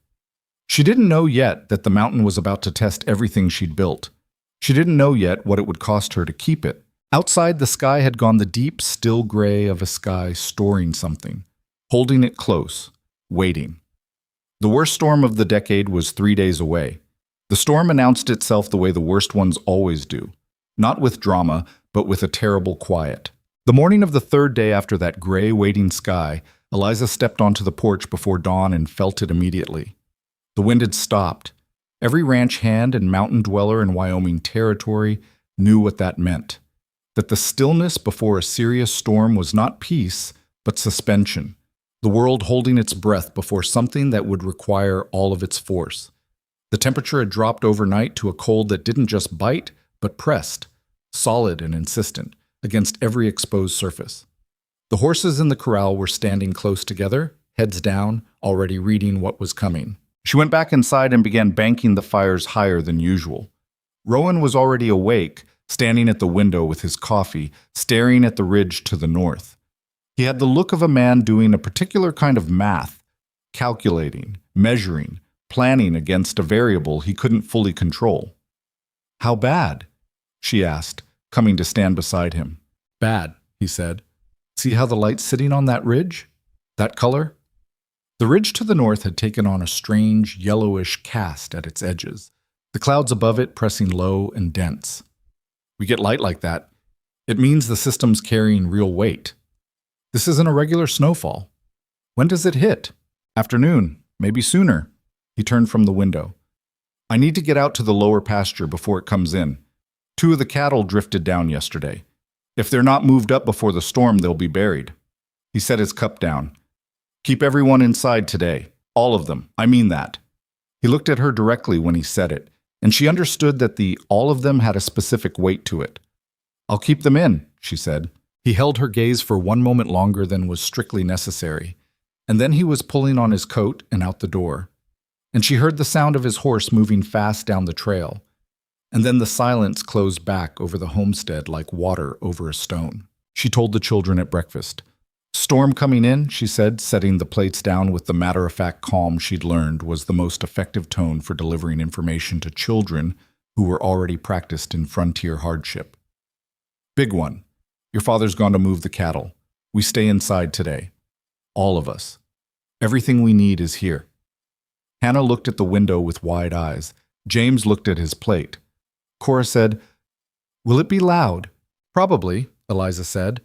She didn't know yet that the mountain was about to test everything she'd built. She didn't know yet what it would cost her to keep it. Outside, the sky had gone the deep, still gray of a sky storing something, holding it close, waiting. The worst storm of the decade was 3 days away. The storm announced itself the way the worst ones always do, not with drama, but with a terrible quiet. The morning of the third day after that gray, waiting sky, Eliza stepped onto the porch before dawn and felt it immediately. The wind had stopped. Every ranch hand and mountain dweller in Wyoming territory knew what that meant. That the stillness before a serious storm was not peace, but suspension. The world holding its breath before something that would require all of its force. The temperature had dropped overnight to a cold that didn't just bite, but pressed, solid and insistent, against every exposed surface. The horses in the corral were standing close together, heads down, already reading what was coming. She went back inside and began banking the fires higher than usual. Rowan was already awake, standing at the window with his coffee, staring at the ridge to the north. He had the look of a man doing a particular kind of math, calculating, measuring, planning against a variable he couldn't fully control. "How bad?" she asked, coming to stand beside him. "Bad," he said. "See how the light's sitting on that ridge? That color?" The ridge to the north had taken on a strange, yellowish cast at its edges, the clouds above it pressing low and dense. "We get light like that. It means the system's carrying real weight. This isn't a regular snowfall. When does it hit? Afternoon, maybe sooner." He turned from the window. "I need to get out to the lower pasture before it comes in. 2 of the cattle drifted down yesterday. If they're not moved up before the storm, they'll be buried." He set his cup down. "Keep everyone inside today. All of them. I mean that." He looked at her directly when he said it, and she understood that the all of them had a specific weight to it. "I'll keep them in," she said. He held her gaze for one moment longer than was strictly necessary, and then he was pulling on his coat and out the door. And she heard the sound of his horse moving fast down the trail. And then the silence closed back over the homestead like water over a stone. She told the children at breakfast. "Storm coming in," she said, setting the plates down with the matter-of-fact calm she'd learned was the most effective tone for delivering information to children who were already practiced in frontier hardship. "Big one. Your father's gone to move the cattle. We stay inside today. All of us. Everything we need is here." Hannah looked at the window with wide eyes. James looked at his plate. Cora said, "Will it be loud?" "Probably," Eliza said.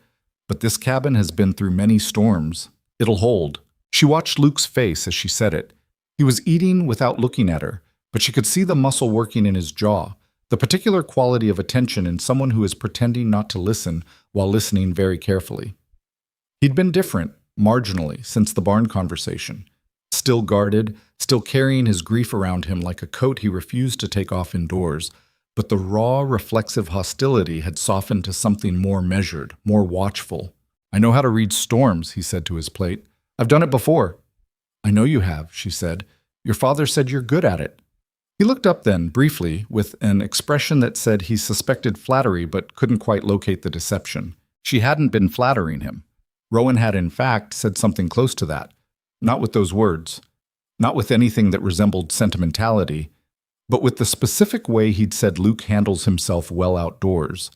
"But this cabin has been through many storms. It'll hold." She watched Luke's face as she said it. He was eating without looking at her, but she could see the muscle working in his jaw, the particular quality of attention in someone who is pretending not to listen while listening very carefully. He'd been different, marginally, since the barn conversation. Still guarded, still carrying his grief around him like a coat he refused to take off indoors, but the raw, reflexive hostility had softened to something more measured, more watchful. "I know how to read storms," he said to his plate. "I've done it before." "I know you have," she said. "Your father said you're good at it." He looked up then, briefly, with an expression that said he suspected flattery but couldn't quite locate the deception. She hadn't been flattering him. Rowan had, in fact, said something close to that. Not with those words. Not with anything that resembled sentimentality, but with the specific way he'd said Luke handles himself well outdoors,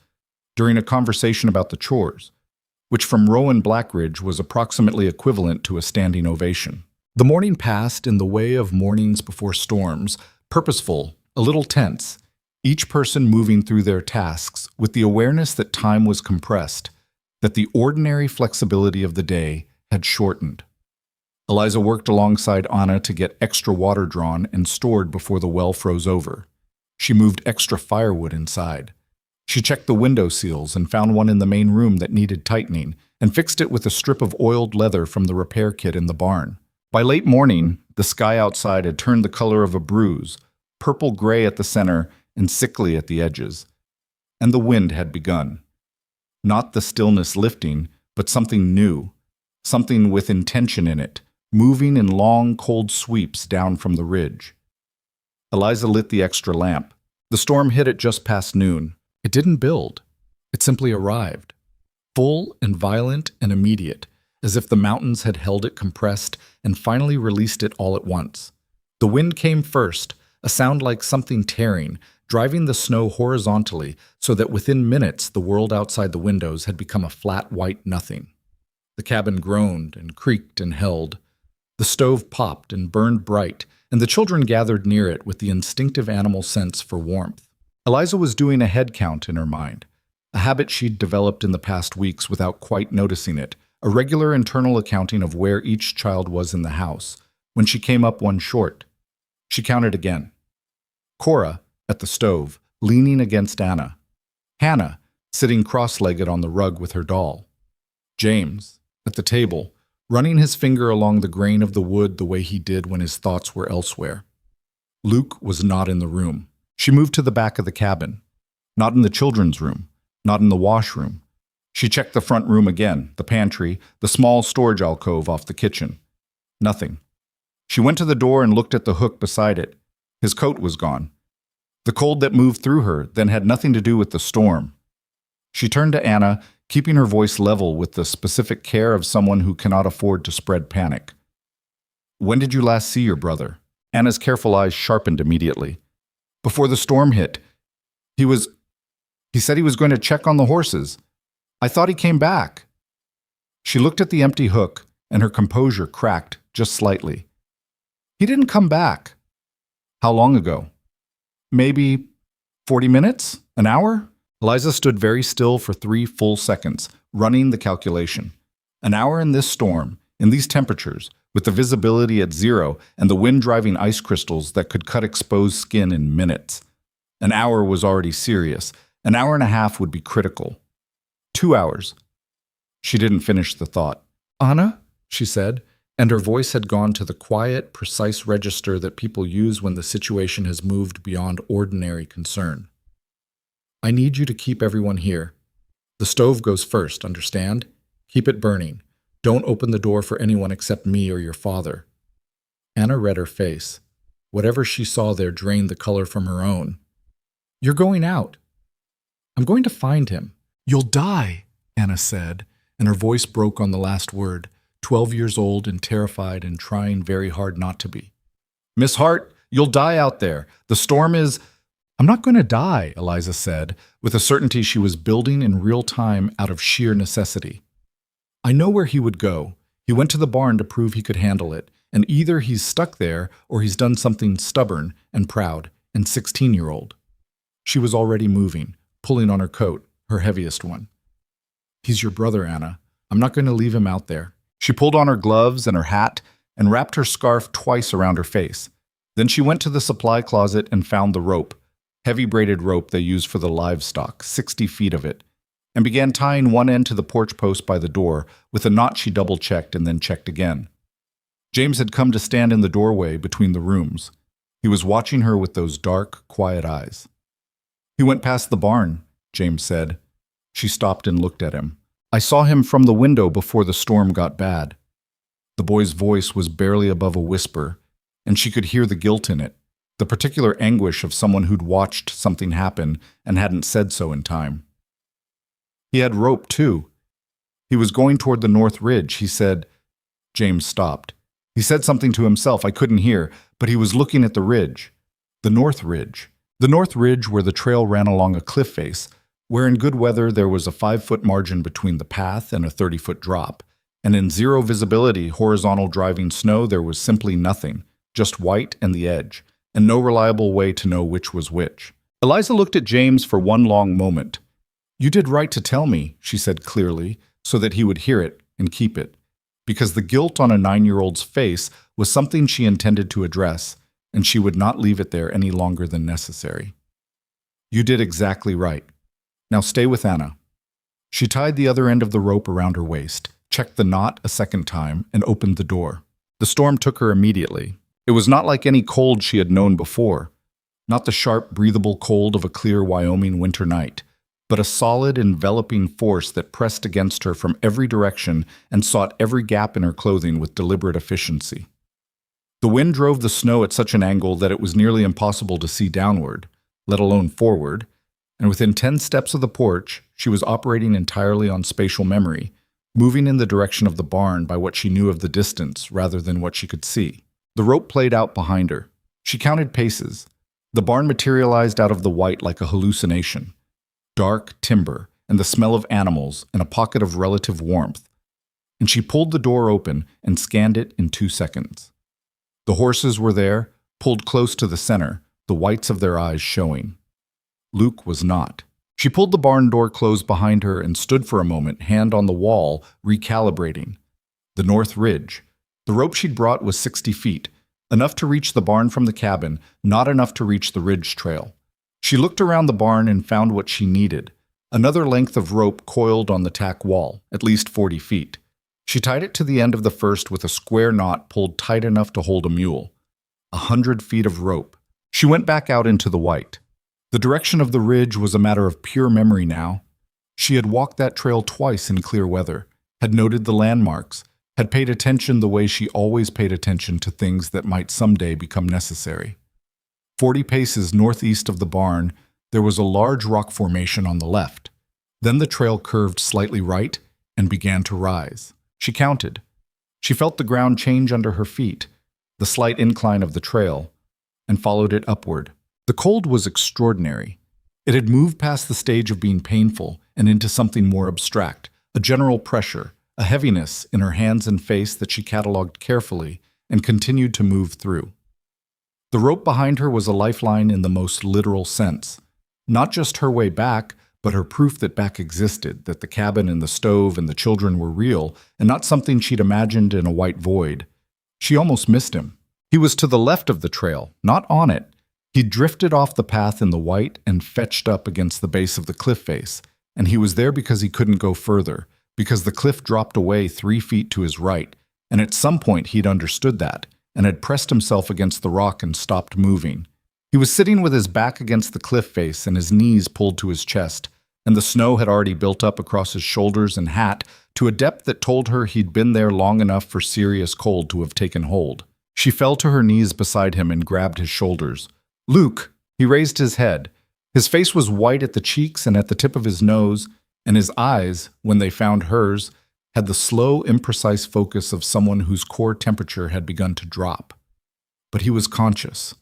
during a conversation about the chores, which from Rowan Blackridge was approximately equivalent to a standing ovation. The morning passed in the way of mornings before storms, purposeful, a little tense, each person moving through their tasks with the awareness that time was compressed, that the ordinary flexibility of the day had shortened. Eliza worked alongside Anna to get extra water drawn and stored before the well froze over. She moved extra firewood inside. She checked the window seals and found one in the main room that needed tightening and fixed it with a strip of oiled leather from the repair kit in the barn. By late morning, the sky outside had turned the color of a bruise, purple-gray at the center and sickly at the edges. And the wind had begun. Not the stillness lifting, but something new, something with intention in it, moving in long, cold sweeps down from the ridge. Eliza lit the extra lamp. The storm hit at just past noon. It didn't build. It simply arrived. Full and violent and immediate, as if the mountains had held it compressed and finally released it all at once. The wind came first, a sound like something tearing, driving the snow horizontally so that within minutes the world outside the windows had become a flat white nothing. The cabin groaned and creaked and held. The stove popped and burned bright, and the children gathered near it with the instinctive animal sense for warmth. Eliza was doing a head count in her mind, a habit she'd developed in the past weeks without quite noticing it, a regular internal accounting of where each child was in the house, when she came up one short. She counted again. Cora, at the stove, leaning against Anna. Hannah, sitting cross-legged on the rug with her doll. James, at the table, running his finger along the grain of the wood the way he did when his thoughts were elsewhere. Luke was not in the room. She moved to the back of the cabin. Not in the children's room. Not in the washroom. She checked the front room again, the pantry, the small storage alcove off the kitchen. Nothing. She went to the door and looked at the hook beside it. His coat was gone. The cold that moved through her then had nothing to do with the storm. She turned to Anna, keeping her voice level with the specific care of someone who cannot afford to spread panic. "When did you last see your brother?" Anna's careful eyes sharpened immediately. "Before the storm hit. He said he was going to check on the horses. I thought he came back." She looked at the empty hook, and her composure cracked just slightly. "He didn't come back." "How long ago?" "Maybe 40 minutes? An hour?" Eliza stood very still for 3 full seconds, running the calculation. An hour in this storm, in these temperatures, with the visibility at 0 and the wind driving ice crystals that could cut exposed skin in minutes. An hour was already serious. An hour and a half would be critical. 2 hours. She didn't finish the thought. "Anna," she said, and her voice had gone to the quiet, precise register that people use when the situation has moved beyond ordinary concern. "I need you to keep everyone here. The stove goes first, understand? Keep it burning. Don't open the door for anyone except me or your father." Anna read her face. Whatever she saw there drained the color from her own. "You're going out." "I'm going to find him." "You'll die," Anna said, and her voice broke on the last word, 12 years old and terrified and trying very hard not to be. "Miss Hart, you'll die out there. The storm is—" "I'm not going to die," Eliza said, with a certainty she was building in real time out of sheer necessity. "I know where he would go. He went to the barn to prove he could handle it, and either he's stuck there or he's done something stubborn and proud and 16-year-old. She was already moving, pulling on her coat, her heaviest one. "He's your brother, Anna. I'm not going to leave him out there." She pulled on her gloves and her hat and wrapped her scarf twice around her face. Then she went to the supply closet and found the rope, heavy braided rope they use for the livestock, 60 feet of it, and began tying one end to the porch post by the door with a knot she double-checked and then checked again. James had come to stand in the doorway between the rooms. He was watching her with those dark, quiet eyes. "He went past the barn," James said. She stopped and looked at him. "I saw him from the window before the storm got bad." The boy's voice was barely above a whisper, and she could hear the guilt in it, the particular anguish of someone who'd watched something happen and hadn't said so in time. "He had rope, too. He was going toward the North Ridge. He said—" James stopped. He said something to himself I couldn't hear, but he was looking at the ridge. The North Ridge. The North Ridge where the trail ran along a cliff face, where in good weather there was a 5-foot margin between the path and a 30-foot drop, and in zero visibility, horizontal driving snow there was simply nothing, just white and the edge, and no reliable way to know which was which. Eliza looked at James for one long moment. "You did right to tell me," she said clearly, so that he would hear it and keep it, because the guilt on a 9-year-old's face was something she intended to address, and she would not leave it there any longer than necessary. "You did exactly right. Now stay with Anna." She tied the other end of the rope around her waist, checked the knot a second time, and opened the door. The storm took her immediately. It was not like any cold she had known before, not the sharp, breathable cold of a clear Wyoming winter night, but a solid, enveloping force that pressed against her from every direction and sought every gap in her clothing with deliberate efficiency. The wind drove the snow at such an angle that it was nearly impossible to see downward, let alone forward, and within 10 steps of the porch, she was operating entirely on spatial memory, moving in the direction of the barn by what she knew of the distance rather than what she could see. The rope played out behind her. She counted paces. The barn materialized out of the white like a hallucination. Dark timber, and the smell of animals, and a pocket of relative warmth. And she pulled the door open and scanned it in 2 seconds. The horses were there, pulled close to the center, the whites of their eyes showing. Luke was not. She pulled the barn door closed behind her and stood for a moment, hand on the wall, recalibrating. The North Ridge. The rope she'd brought was 60 feet, enough to reach the barn from the cabin, not enough to reach the ridge trail. She looked around the barn and found what she needed, another length of rope coiled on the tack wall, at least 40 feet. She tied it to the end of the first with a square knot pulled tight enough to hold a mule. 100 feet of rope. She went back out into the white. The direction of the ridge was a matter of pure memory now. She had walked that trail twice in clear weather, had noted the landmarks, had paid attention the way she always paid attention to things that might someday become necessary. 40 paces northeast of the barn, there was a large rock formation on the left. Then the trail curved slightly right and began to rise. She counted. She felt the ground change under her feet, the slight incline of the trail, and followed it upward. The cold was extraordinary. It had moved past the stage of being painful and into something more abstract, a general pressure, a heaviness in her hands and face that she catalogued carefully and continued to move through. The rope behind her was a lifeline in the most literal sense. Not just her way back, but her proof that back existed, that the cabin and the stove and the children were real, and not something she'd imagined in a white void. She almost missed him. He was to the left of the trail, not on it. He'd drifted off the path in the white and fetched up against the base of the cliff face, and he was there because he couldn't go further, because the cliff dropped away 3 feet to his right, and at some point he'd understood that, and had pressed himself against the rock and stopped moving. He was sitting with his back against the cliff face and his knees pulled to his chest, and the snow had already built up across his shoulders and hat to a depth that told her he'd been there long enough for serious cold to have taken hold. She fell to her knees beside him and grabbed his shoulders. "Luke!" He raised his head. His face was white at the cheeks and at the tip of his nose, and his eyes, when they found hers, had the slow, imprecise focus of someone whose core temperature had begun to drop. But he was conscious.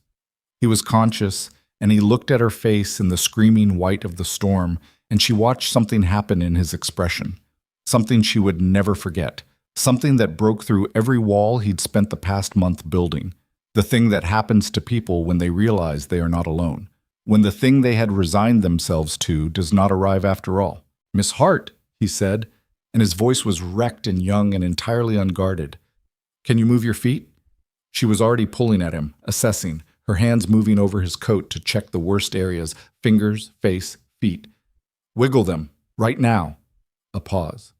He was conscious, and he looked at her face in the screaming white of the storm, and she watched something happen in his expression, something she would never forget, something that broke through every wall he'd spent the past month building, the thing that happens to people when they realize they are not alone, when the thing they had resigned themselves to does not arrive after all. "Miss Hart," he said, and his voice was wrecked and young and entirely unguarded. "Can you move your feet?" She was already pulling at him, assessing, her hands moving over his coat to check the worst areas, fingers, face, feet. "Wiggle them, right now." A pause.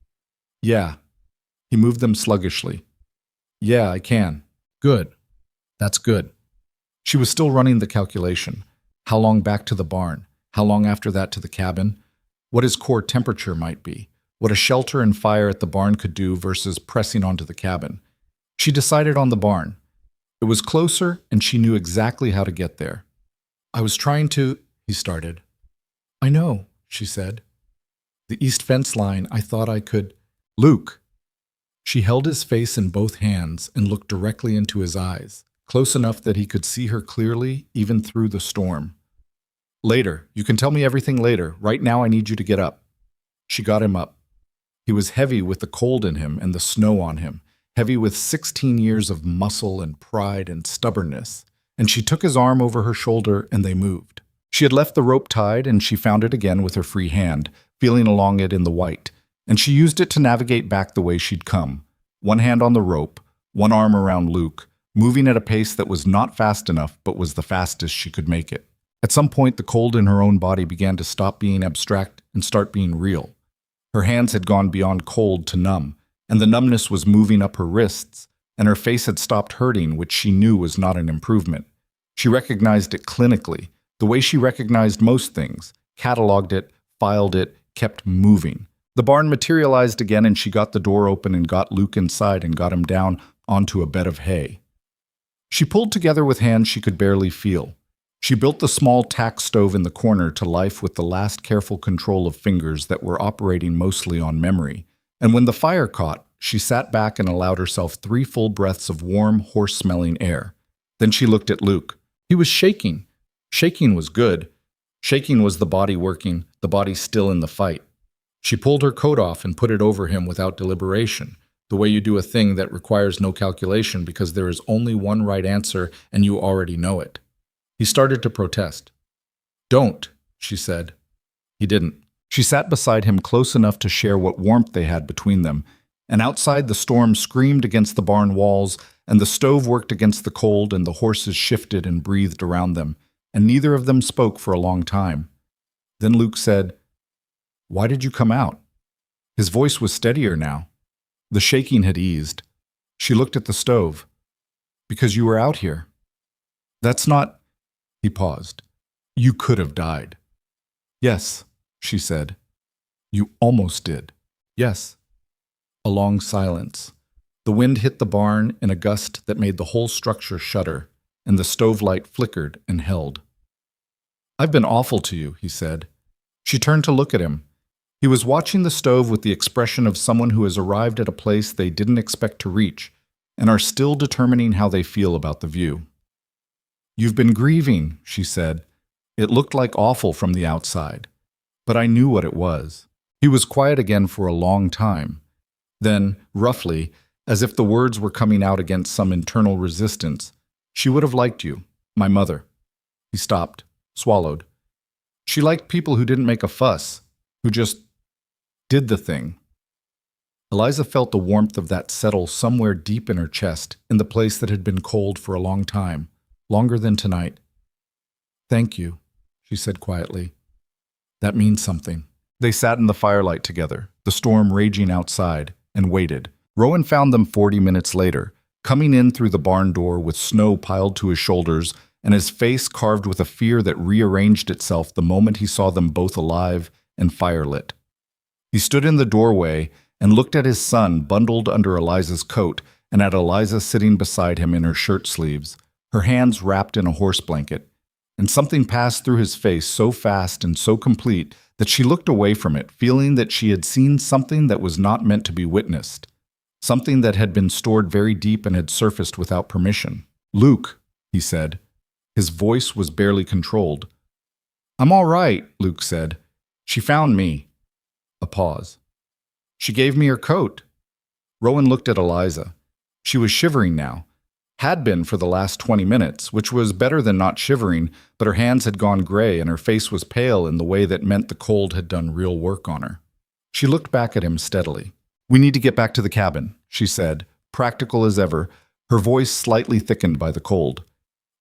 "Yeah." He moved them sluggishly. "Yeah, I can." "Good. That's good." She was still running the calculation. How long back to the barn? How long after that to the cabin? What his core temperature might be? What a shelter and fire at the barn could do versus pressing onto the cabin? She decided on the barn. It was closer, and she knew exactly how to get there. "I was trying to," he started. "I know," she said. "The east fence line, I thought I could." "Luke." She held his face in both hands and looked directly into his eyes, close enough that he could see her clearly, even through the storm. "Later. You can tell me everything later. Right now I need you to get up." She got him up. He was heavy with the cold in him and the snow on him, heavy with 16 years of muscle and pride and stubbornness, and she took his arm over her shoulder and they moved. She had left the rope tied and she found it again with her free hand, feeling along it in the white, and she used it to navigate back the way she'd come, one hand on the rope, one arm around Luke, moving at a pace that was not fast enough but was the fastest she could make it. At some point, the cold in her own body began to stop being abstract and start being real. Her hands had gone beyond cold to numb, and the numbness was moving up her wrists, and her face had stopped hurting, which she knew was not an improvement. She recognized it clinically, the way she recognized most things, cataloged it, filed it, kept moving. The barn materialized again, and she got the door open and got Luke inside and got him down onto a bed of hay. She pulled together with hands she could barely feel. She built the small tack stove in the corner to life with the last careful control of fingers that were operating mostly on memory. And when the fire caught, she sat back and allowed herself 3 full breaths of warm, horse-smelling air. Then she looked at Luke. He was shaking. Shaking was good. Shaking was the body working, the body still in the fight. She pulled her coat off and put it over him without deliberation, the way you do a thing that requires no calculation because there is only one right answer and you already know it. He started to protest. "Don't," she said. He didn't. She sat beside him close enough to share what warmth they had between them, and outside the storm screamed against the barn walls, and the stove worked against the cold, and the horses shifted and breathed around them, and neither of them spoke for a long time. Then Luke said, "Why did you come out?" His voice was steadier now. The shaking had eased. She looked at the stove. "Because you were out here." "That's not—" He paused. "You could have died." "Yes," she said. "You almost did." "Yes." A long silence. The wind hit the barn in a gust that made the whole structure shudder, and the stove light flickered and held. "I've been awful to you," he said. She turned to look at him. He was watching the stove with the expression of someone who has arrived at a place they didn't expect to reach and are still determining how they feel about the view. "You've been grieving," she said. "It looked like awful from the outside, but I knew what it was." He was quiet again for a long time. Then, roughly, as if the words were coming out against some internal resistance, "She would have liked you, my mother." He stopped, swallowed. "She liked people who didn't make a fuss, who just did the thing." Eliza felt the warmth of that settle somewhere deep in her chest, in the place that had been cold for a long time, longer than tonight. "Thank you," she said quietly. "That means something." They sat in the firelight together, the storm raging outside, and waited. Rowan found them 40 minutes later, coming in through the barn door with snow piled to his shoulders and his face carved with a fear that rearranged itself the moment he saw them both alive and firelit. He stood in the doorway and looked at his son bundled under Eliza's coat and at Eliza sitting beside him in her shirt sleeves, her hands wrapped in a horse blanket, and something passed through his face so fast and so complete that she looked away from it, feeling that she had seen something that was not meant to be witnessed, something that had been stored very deep and had surfaced without permission. "Luke," he said. His voice was barely controlled. "I'm all right," Luke said. "She found me." A pause. "She gave me her coat." Rowan looked at Eliza. She was shivering now. Had been for the last 20 minutes, which was better than not shivering, but her hands had gone gray and her face was pale in the way that meant the cold had done real work on her. She looked back at him steadily. "We need to get back to the cabin," she said, practical as ever, her voice slightly thickened by the cold.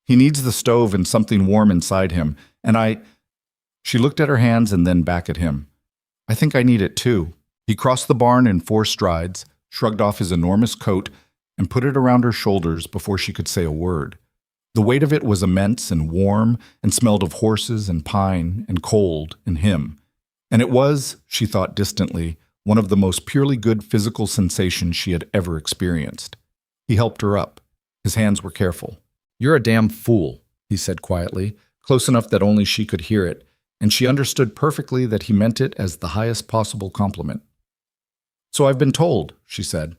"He needs the stove and something warm inside him, and She looked at her hands and then back at him. "I think I need it too." He crossed the barn in 4 strides, shrugged off his enormous coat, and put it around her shoulders before she could say a word. The weight of it was immense and warm and smelled of horses and pine and cold and him. And it was, she thought distantly, one of the most purely good physical sensations she had ever experienced. He helped her up. His hands were careful. "You're a damn fool," he said quietly, close enough that only she could hear it, and she understood perfectly that he meant it as the highest possible compliment. "So I've been told," she said.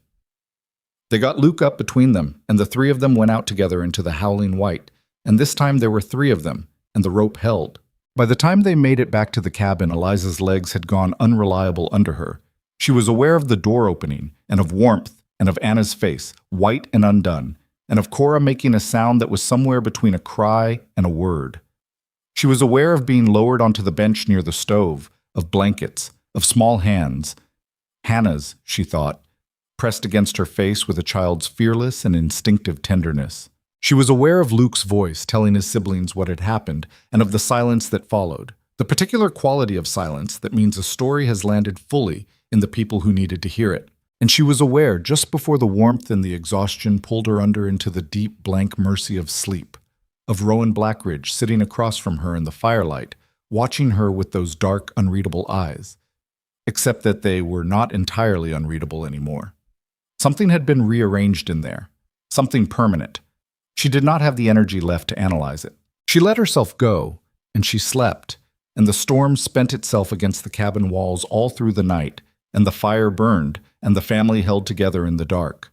They got Luke up between them, and the 3 of them went out together into the howling white, and this time there were 3 of them, and the rope held. By the time they made it back to the cabin, Eliza's legs had gone unreliable under her. She was aware of the door opening, and of warmth, and of Anna's face, white and undone, and of Cora making a sound that was somewhere between a cry and a word. She was aware of being lowered onto the bench near the stove, of blankets, of small hands. Hannah's, she thought, pressed against her face with a child's fearless and instinctive tenderness. She was aware of Luke's voice telling his siblings what had happened, and of the silence that followed, the particular quality of silence that means a story has landed fully in the people who needed to hear it. And she was aware, just before the warmth and the exhaustion pulled her under into the deep, blank mercy of sleep, of Rowan Blackridge sitting across from her in the firelight, watching her with those dark, unreadable eyes, except that they were not entirely unreadable anymore. Something had been rearranged in there, something permanent. She did not have the energy left to analyze it. She let herself go, and she slept, and the storm spent itself against the cabin walls all through the night, and the fire burned, and the family held together in the dark.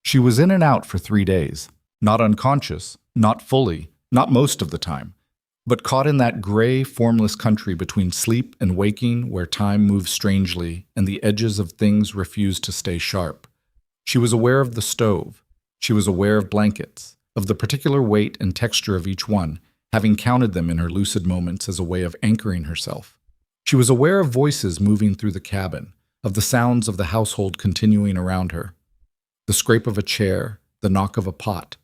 She was in and out for 3 days, not unconscious, not fully, not most of the time, but caught in that gray, formless country between sleep and waking where time moves strangely and the edges of things refuse to stay sharp. She was aware of the stove. She was aware of blankets, of the particular weight and texture of each one, having counted them in her lucid moments as a way of anchoring herself. She was aware of voices moving through the cabin, of the sounds of the household continuing around her. The scrape of a chair, the knock of a pot,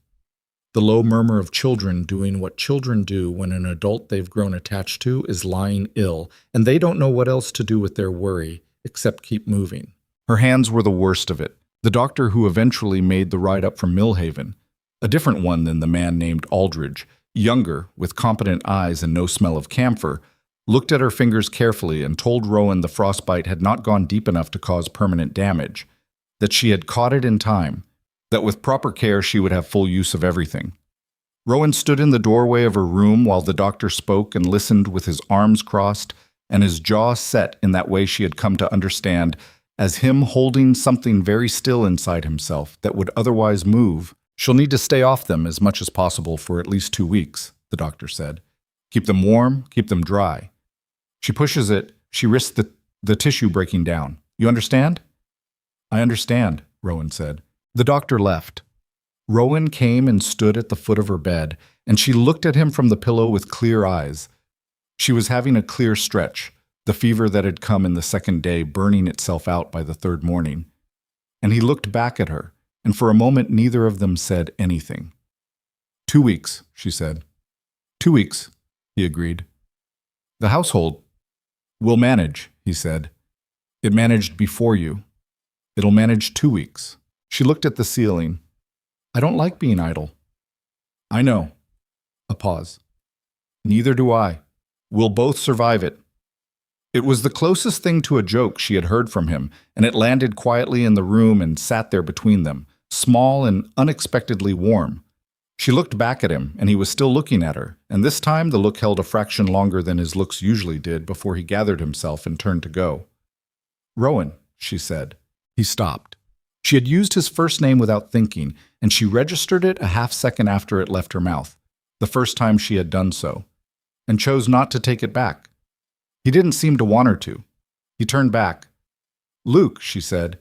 the low murmur of children doing what children do when an adult they've grown attached to is lying ill, and they don't know what else to do with their worry except keep moving. Her hands were the worst of it. The doctor who eventually made the ride up from Millhaven, a different one than the man named Aldridge, younger, with competent eyes and no smell of camphor, looked at her fingers carefully and told Rowan the frostbite had not gone deep enough to cause permanent damage, that she had caught it in time, that with proper care she would have full use of everything. Rowan stood in the doorway of her room while the doctor spoke and listened with his arms crossed and his jaw set in that way she had come to understand as him holding something very still inside himself that would otherwise move. She'll need to stay off them as much as possible for at least 2 weeks, the doctor said. Keep them warm, keep them dry. She pushes it, she risks the tissue breaking down. You understand? I understand, Rowan said. The doctor left. Rowan came and stood at the foot of her bed, and she looked at him from the pillow with clear eyes. She was having a clear stretch, the fever that had come in the second day burning itself out by the third morning. And he looked back at her, and for a moment neither of them said anything. 2 weeks, she said. 2 weeks, he agreed. The household will manage, he said. It managed before you. It'll manage 2 weeks. She looked at the ceiling. I don't like being idle. I know. A pause. Neither do I. We'll both survive it. It was the closest thing to a joke she had heard from him, and it landed quietly in the room and sat there between them, small and unexpectedly warm. She looked back at him, and he was still looking at her, and this time the look held a fraction longer than his looks usually did before he gathered himself and turned to go. Rowan, she said. He stopped. She had used his first name without thinking, and she registered it a half-second after it left her mouth, the first time she had done so, and chose not to take it back. He didn't seem to want her to. He turned back. Luke, she said.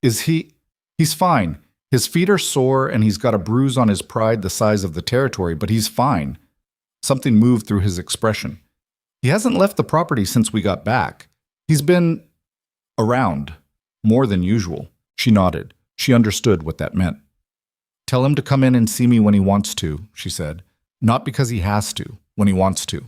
Is he? He's fine. His feet are sore and he's got a bruise on his pride the size of the territory, but he's fine. Something moved through his expression. He hasn't left the property since we got back. He's been around, more than usual. She nodded. She understood what that meant. Tell him to come in and see me when he wants to, she said. Not because he has to, when he wants to.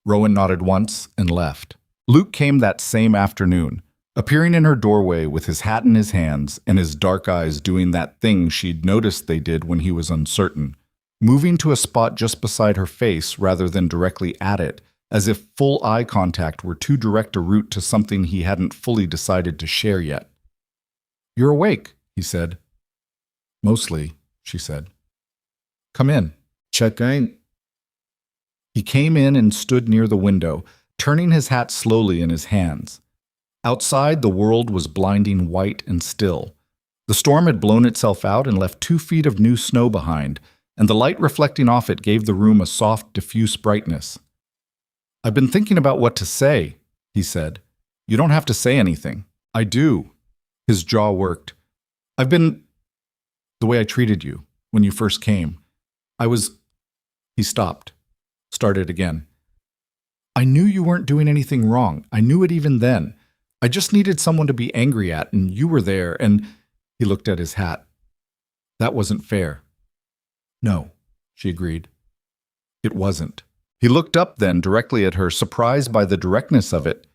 Rowan nodded once and left. Luke came that same afternoon, appearing in her doorway with his hat in his hands and his dark eyes doing that thing she'd noticed they did when he was uncertain, moving to a spot just beside her face rather than directly at it, as if full eye contact were too direct a route to something he hadn't fully decided to share yet. You're awake, he said. Mostly, she said. Come in. Check in. He came in and stood near the window, turning his hat slowly in his hands. Outside, the world was blinding white and still. The storm had blown itself out and left 2 feet of new snow behind, and the light reflecting off it gave the room a soft, diffuse brightness. I've been thinking about what to say, he said. You don't have to say anything. I do. His jaw worked. I've been the way I treated you when you first came. He stopped. Started again. I knew you weren't doing anything wrong. I knew it even then. I just needed someone to be angry at, and you were there, and he looked at his hat. That wasn't fair. No, she agreed. It wasn't. He looked up then directly at her, surprised by the directness of it.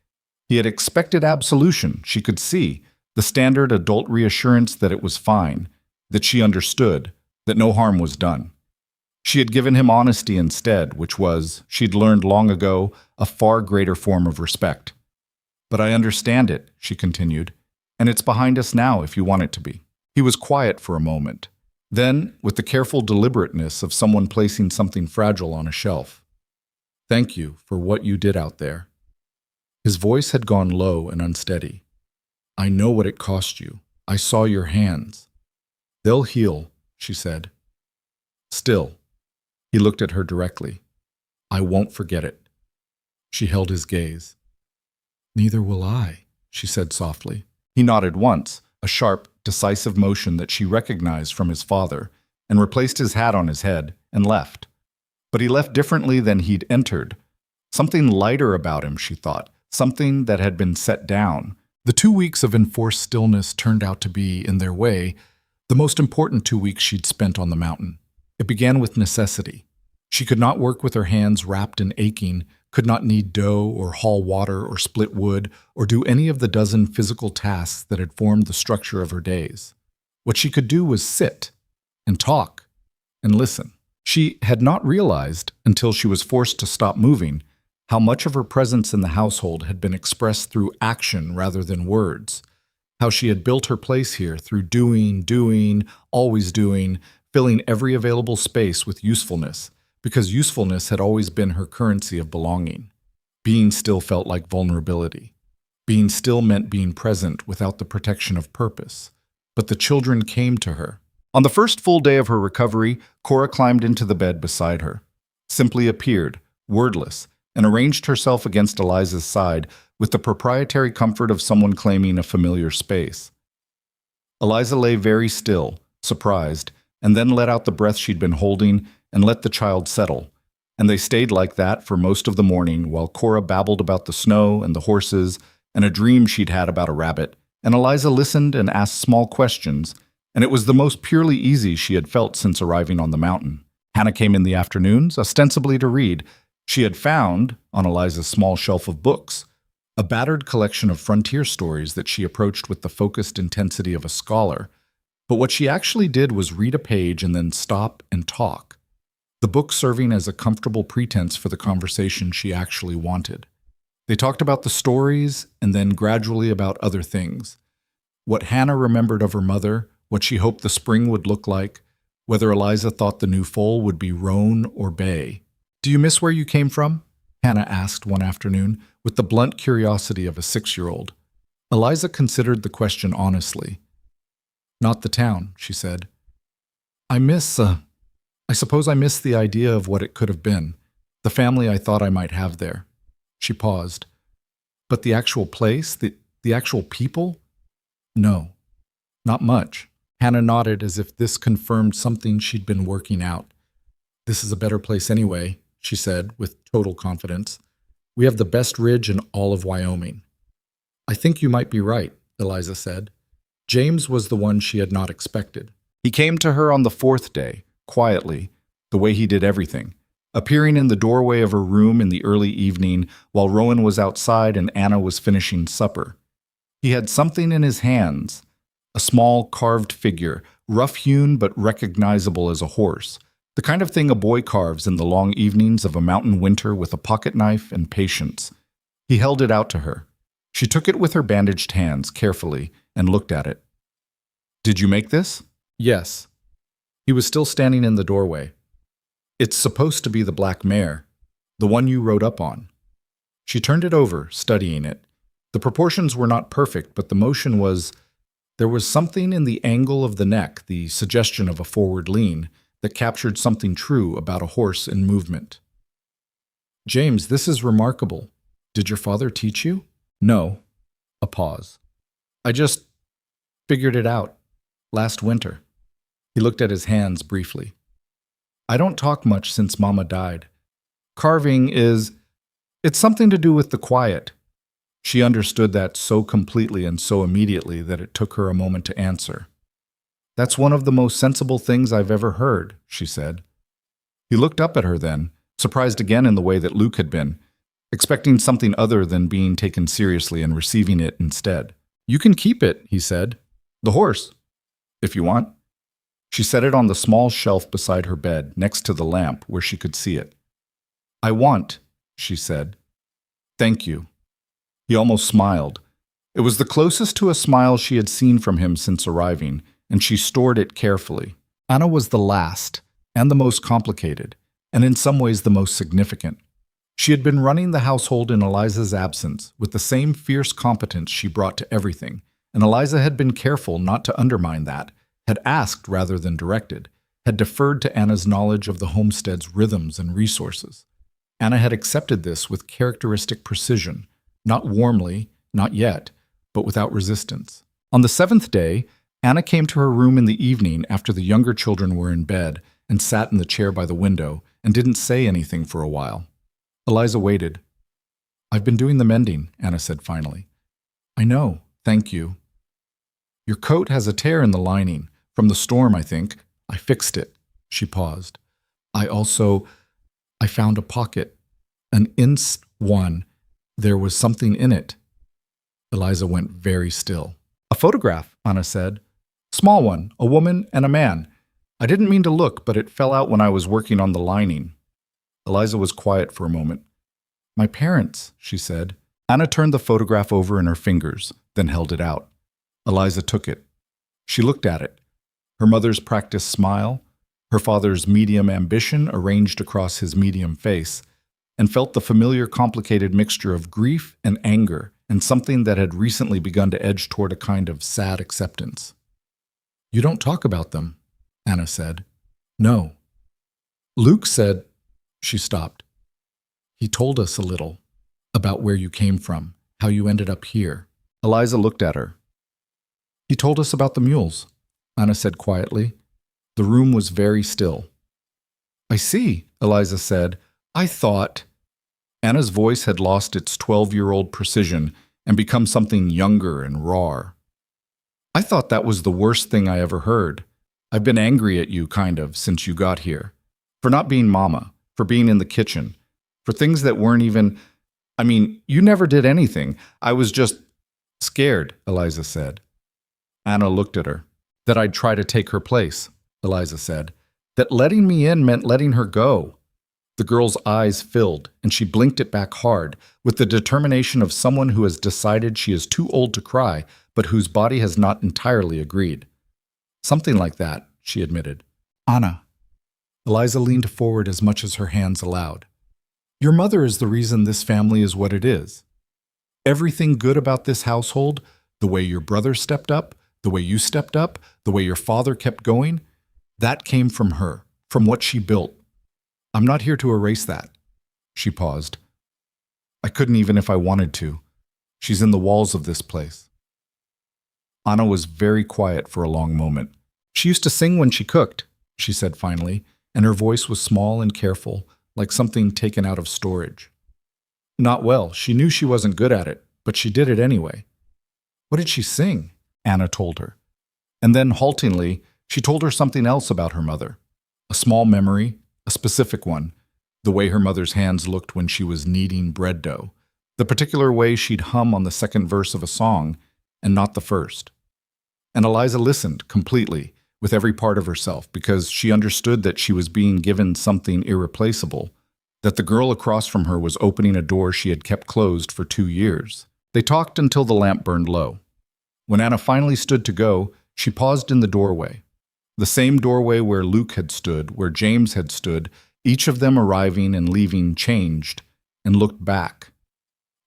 He had expected absolution, she could see, the standard adult reassurance that it was fine, that she understood, that no harm was done. She had given him honesty instead, which was, she'd learned long ago, a far greater form of respect. But I understand it, she continued, and it's behind us now if you want it to be. He was quiet for a moment. Then, with the careful deliberateness of someone placing something fragile on a shelf. Thank you for what you did out there. His voice had gone low and unsteady. I know what it cost you. I saw your hands. They'll heal, she said. Still, he looked at her directly. I won't forget it. She held his gaze. Neither will I, she said softly. He nodded once, a sharp, decisive motion that she recognized from his father, and replaced his hat on his head and left. But he left differently than he'd entered. Something lighter about him, she thought, something that had been set down. The 2 weeks of enforced stillness turned out to be, in their way, the most important 2 weeks she'd spent on the mountain. It began with necessity. She could not work with her hands wrapped and aching, could not knead dough or haul water or split wood or do any of the dozen physical tasks that had formed the structure of her days. What she could do was sit and talk and listen. She had not realized, until she was forced to stop moving, how much of her presence in the household had been expressed through action rather than words, how she had built her place here through doing, always doing, filling every available space with usefulness, because usefulness had always been her currency of belonging. Being still felt like vulnerability. Being still meant being present without the protection of purpose. But the children came to her. On the first full day of her recovery, Cora climbed into the bed beside her, simply appeared, wordless, and arranged herself against Eliza's side with the proprietary comfort of someone claiming a familiar space. Eliza lay very still, surprised, and then let out the breath she'd been holding and let the child settle. And they stayed like that for most of the morning while Cora babbled about the snow and the horses and a dream she'd had about a rabbit, and Eliza listened and asked small questions, and it was the most purely easy she had felt since arriving on the mountain. Hannah came in the afternoons, ostensibly to read. She had found, on Eliza's small shelf of books, a battered collection of frontier stories that she approached with the focused intensity of a scholar. But what she actually did was read a page and then stop and talk, the book serving as a comfortable pretense for the conversation she actually wanted. They talked about the stories and then gradually about other things. What Hannah remembered of her mother, what she hoped the spring would look like, whether Eliza thought the new foal would be roan or bay. "Do you miss where you came from?" Hannah asked one afternoon, with the blunt curiosity of a 6-year-old. Eliza considered the question honestly. "Not the town," she said. I suppose I miss the idea of what it could have been, the family I thought I might have there." She paused. "But the actual place, the actual people?" "No, not much." Hannah nodded as if this confirmed something she'd been working out. "This is a better place anyway," she said with total confidence. "We have the best ridge in all of Wyoming." "I think you might be right," Eliza said. James was the one she had not expected. He came to her on the 4th day, quietly, the way he did everything, appearing in the doorway of her room in the early evening while Rowan was outside and Anna was finishing supper. He had something in his hands, a small carved figure, rough-hewn but recognizable as a horse, the kind of thing a boy carves in the long evenings of a mountain winter with a pocket knife and patience. He held it out to her. She took it with her bandaged hands carefully and looked at it. "Did you make this?" "Yes." He was still standing in the doorway. "It's supposed to be the black mare, the one you rode up on." She turned it over, studying it. The proportions were not perfect, but the motion was... There was something in the angle of the neck, the suggestion of a forward lean, that captured something true about a horse in movement. "James, this is remarkable. Did your father teach you?" "No." A pause. "I just figured it out last winter." He looked at his hands briefly. "I don't talk much since Mama died. Carving it's something to do with the quiet." She understood that so completely and so immediately that it took her a moment to answer. "That's one of the most sensible things I've ever heard," she said. He looked up at her then, surprised again in the way that Luke had been, expecting something other than being taken seriously and receiving it instead. "You can keep it," he said. "The horse, if you want." She set it on the small shelf beside her bed, next to the lamp, where she could see it. "I want," she said. "Thank you." He almost smiled. It was the closest to a smile she had seen from him since arriving, and she stored it carefully. Anna was the last, and the most complicated, and in some ways the most significant. She had been running the household in Eliza's absence, with the same fierce competence she brought to everything, and Eliza had been careful not to undermine that, had asked rather than directed, had deferred to Anna's knowledge of the homestead's rhythms and resources. Anna had accepted this with characteristic precision, not warmly, not yet, but without resistance. On the 7th day, Anna came to her room in the evening after the younger children were in bed and sat in the chair by the window and didn't say anything for a while. Eliza waited. "I've been doing the mending," Anna said finally. "I know, thank you." "Your coat has a tear in the lining, from the storm, I think. I fixed it." She paused. I found a pocket, an one. There was something in it." Eliza went very still. "A photograph," Anna said. "Small one, a woman and a man. I didn't mean to look, but it fell out when I was working on the lining." Eliza was quiet for a moment. "My parents," she said. Anna turned the photograph over in her fingers, then held it out. Eliza took it. She looked at it. Her mother's practiced smile, her father's medium ambition arranged across his medium face, and felt the familiar complicated mixture of grief and anger and something that had recently begun to edge toward a kind of sad acceptance. "You don't talk about them," Anna said. "No." "Luke said—" She stopped. "He told us a little about where you came from, how you ended up here." Eliza looked at her. "He told us about the mules," Anna said quietly. The room was very still. "I see," Eliza said. "I thought—" Anna's voice had lost its 12-year-old precision and become something younger and raw. "I thought that was the worst thing I ever heard. I've been angry at you, kind of, since you got here. For not being mama, for being in the kitchen, for things that weren't even— I mean, you never did anything. I was just scared," Eliza said. Anna looked at her. "That I'd try to take her place," Eliza said. "That letting me in meant letting her go." The girl's eyes filled, and she blinked it back hard, with the determination of someone who has decided she is too old to cry, but whose body has not entirely agreed. "Something like that," she admitted. "Anna." Eliza leaned forward as much as her hands allowed. "Your mother is the reason this family is what it is. Everything good about this household, the way your brother stepped up, the way you stepped up, the way your father kept going, that came from her, from what she built. I'm not here to erase that." She paused. "I couldn't even if I wanted to. She's in the walls of this place." Anna was very quiet for a long moment. "She used to sing when she cooked," she said finally, and her voice was small and careful, like something taken out of storage. "Not well. She knew she wasn't good at it, but she did it anyway." "What did she sing?" Anna told her. And then, haltingly, she told her something else about her mother. A small memory, a specific one, the way her mother's hands looked when she was kneading bread dough, the particular way she'd hum on the second verse of a song and not the first. And Eliza listened completely, with every part of herself, because she understood that she was being given something irreplaceable, that the girl across from her was opening a door she had kept closed for 2 years. They talked until the lamp burned low. When Anna finally stood to go, she paused in the doorway. The same doorway where Luke had stood, where James had stood, each of them arriving and leaving changed, and looked back.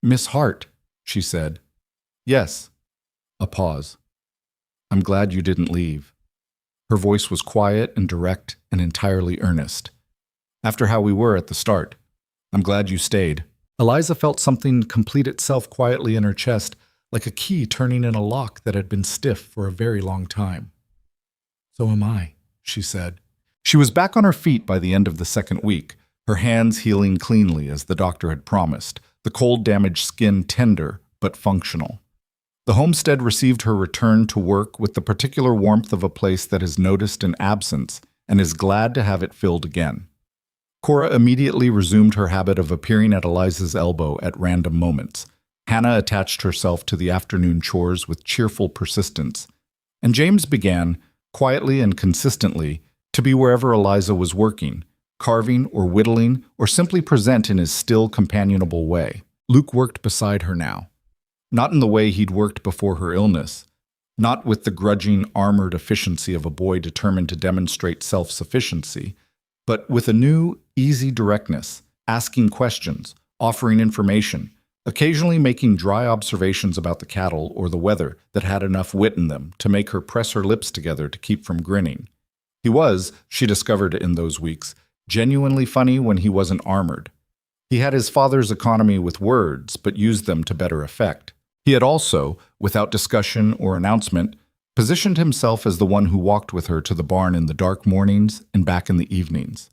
"Miss Hart," she said. "Yes." A pause. "I'm glad you didn't leave." Her voice was quiet and direct and entirely earnest. "After how we were at the start. I'm glad you stayed." Eliza felt something complete itself quietly in her chest, like a key turning in a lock that had been stiff for a very long time. "So am I," she said. She was back on her feet by the end of the second week, her hands healing cleanly as the doctor had promised, the cold-damaged skin tender but functional. The homestead received her return to work with the particular warmth of a place that has noticed an absence and is glad to have it filled again. Cora immediately resumed her habit of appearing at Eliza's elbow at random moments. Hannah attached herself to the afternoon chores with cheerful persistence, and James began, quietly and consistently, to be wherever Eliza was working, carving or whittling or simply present in his still companionable way. Luke worked beside her now. Not in the way he'd worked before her illness, not with the grudging, armored efficiency of a boy determined to demonstrate self-sufficiency, but with a new, easy directness, asking questions, offering information, occasionally making dry observations about the cattle or the weather that had enough wit in them to make her press her lips together to keep from grinning. He was, she discovered in those weeks, genuinely funny when he wasn't armored. He had his father's economy with words, but used them to better effect. He had also, without discussion or announcement, positioned himself as the one who walked with her to the barn in the dark mornings and back in the evenings.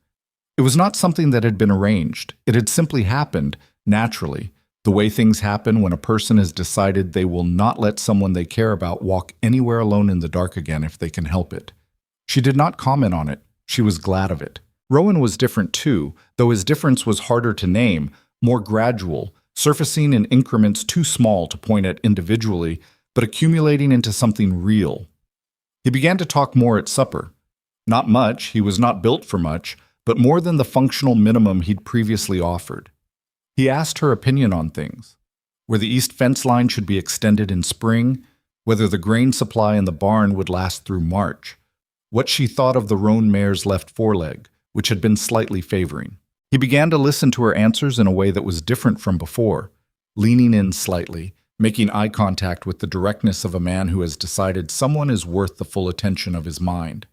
It was not something that had been arranged. It had simply happened, naturally, the way things happen when a person has decided they will not let someone they care about walk anywhere alone in the dark again if they can help it. She did not comment on it. She was glad of it. Rowan was different too, though his difference was harder to name, more gradual, surfacing in increments too small to point at individually, but accumulating into something real. He began to talk more at supper. Not much, he was not built for much, but more than the functional minimum he'd previously offered. He asked her opinion on things, where the east fence line should be extended in spring, whether the grain supply in the barn would last through March, what she thought of the roan mare's left foreleg, which had been slightly favoring. He began to listen to her answers in a way that was different from before, leaning in slightly, making eye contact with the directness of a man who has decided someone is worth the full attention of his mind.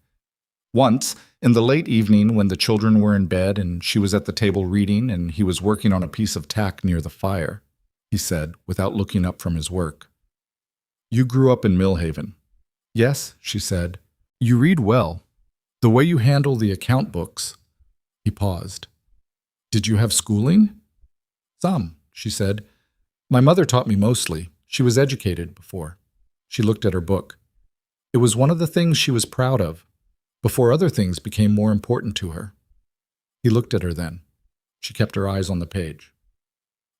Once, in the late evening when the children were in bed and she was at the table reading and he was working on a piece of tack near the fire, he said, without looking up from his work, "You grew up in Millhaven." "Yes," she said. "You read well. The way you handle the account books." He paused. "Did you have schooling?" "Some," she said. "My mother taught me mostly. She was educated before." She looked at her book. It was one of the things she was proud of, before other things became more important to her. He looked at her then. She kept her eyes on the page.